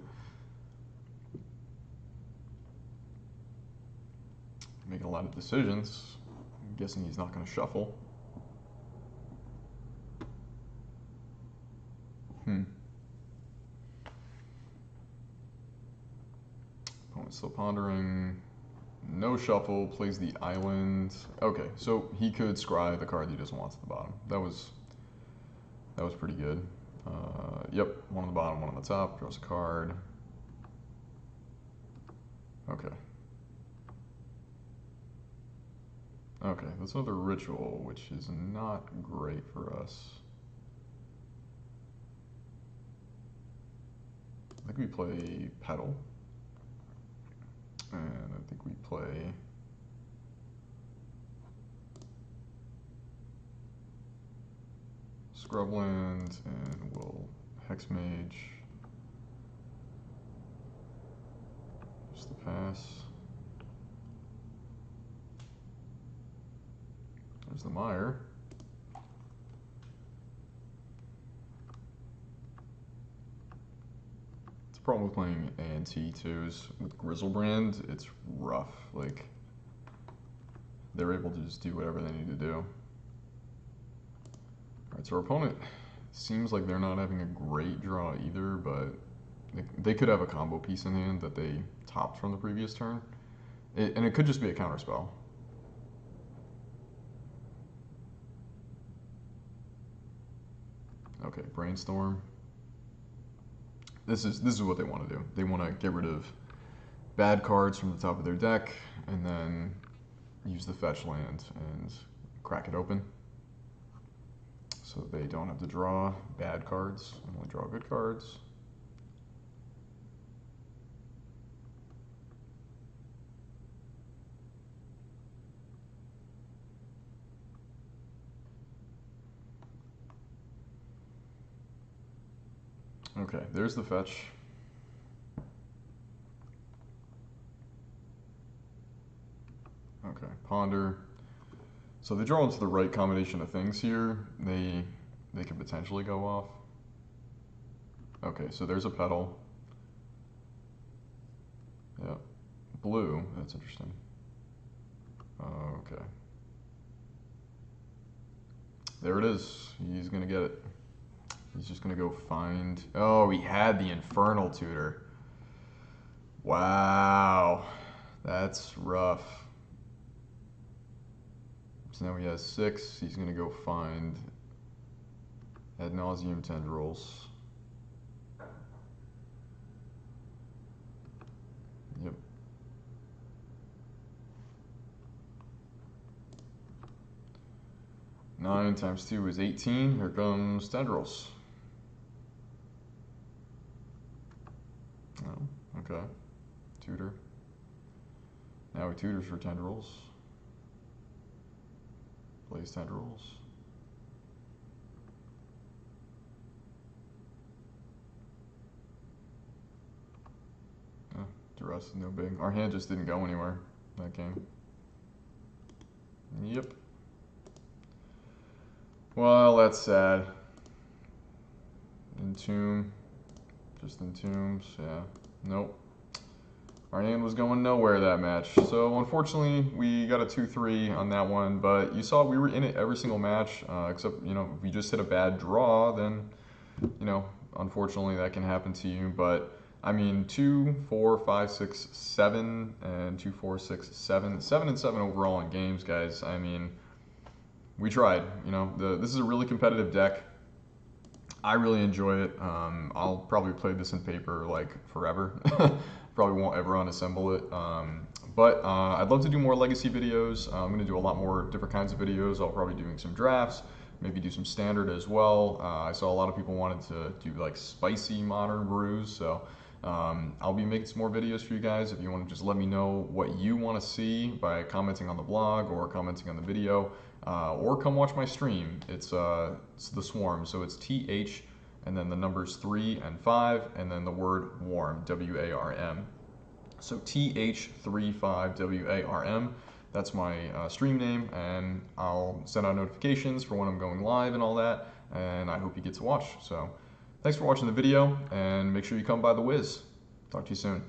Making a lot of decisions. I'm guessing he's not going to shuffle. Opponent's still pondering. No shuffle, plays the island. Okay, so he could scry the card he doesn't want at the bottom. That was pretty good. Yep, one on the bottom, one on the top. Draws a card. Okay. Okay, that's another ritual, which is not great for us. I think we play Petal. And I think we play Scrubland, and we'll Hexmage. Just the pass. There's the Mire. It's a problem with playing A and T too is with Grizzlebrand, it's rough. Like, they're able to just do whatever they need to do. Alright, so our opponent seems like they're not having a great draw either, but they could have a combo piece in hand that they topped from the previous turn. And it could just be a counterspell. Okay, Brainstorm. This is what they want to do. They want to get rid of bad cards from the top of their deck and then use the fetch land and crack it open. So they don't have to draw bad cards and only draw good cards. Okay, there's the fetch. Okay, ponder. So they draw into the right combination of things here. They could potentially go off. Okay, so there's a Petal. Yeah, blue. That's interesting. Okay. There it is. He's gonna get it. He's just gonna go find. Oh, he had the Infernal Tutor. Wow, that's rough. So now he has 6. He's gonna go find Ad Nauseam Tendrils. Yep. Nine times 2 is 18. Here comes Tendrils. Oh, okay. Tutor. Now he tutors for Tendrils. Plays Tendrils. Duress is no big. Our hand just didn't go anywhere that game. Yep. Well, that's sad. Entomb. Just Entombs, yeah. Nope. Our hand was going nowhere that match. So unfortunately, we got a 2-3 on that one, but you saw we were in it every single match, except, you know, if we just hit a bad draw, then, you know, unfortunately that can happen to you. But I mean, 2, 4, 5, 6, 7, and 2, 4, 6, 7. 7 and 7 overall in games, guys. I mean, we tried. You know, this is a really competitive deck. I really enjoy it. I'll probably play this in paper like forever. Probably won't ever unassemble it. But I'd love to do more legacy videos. I'm going to do a lot more different kinds of videos. I'll probably be doing some drafts, maybe do some standard as well. I saw a lot of people wanted to do like spicy modern brews, so I'll be making some more videos for you guys. If you want to just let me know what you want to see by commenting on the blog or commenting on the video, or come watch my stream. It's the Swarm, so it's TH and then the numbers 3 and 5 and then the word warm, WARM. So TH35WARM. That's my stream name, and I'll send out notifications for when I'm going live and all that, and I hope you get to watch. So thanks for watching the video, and make sure you come by the Wiz. Talk to you soon.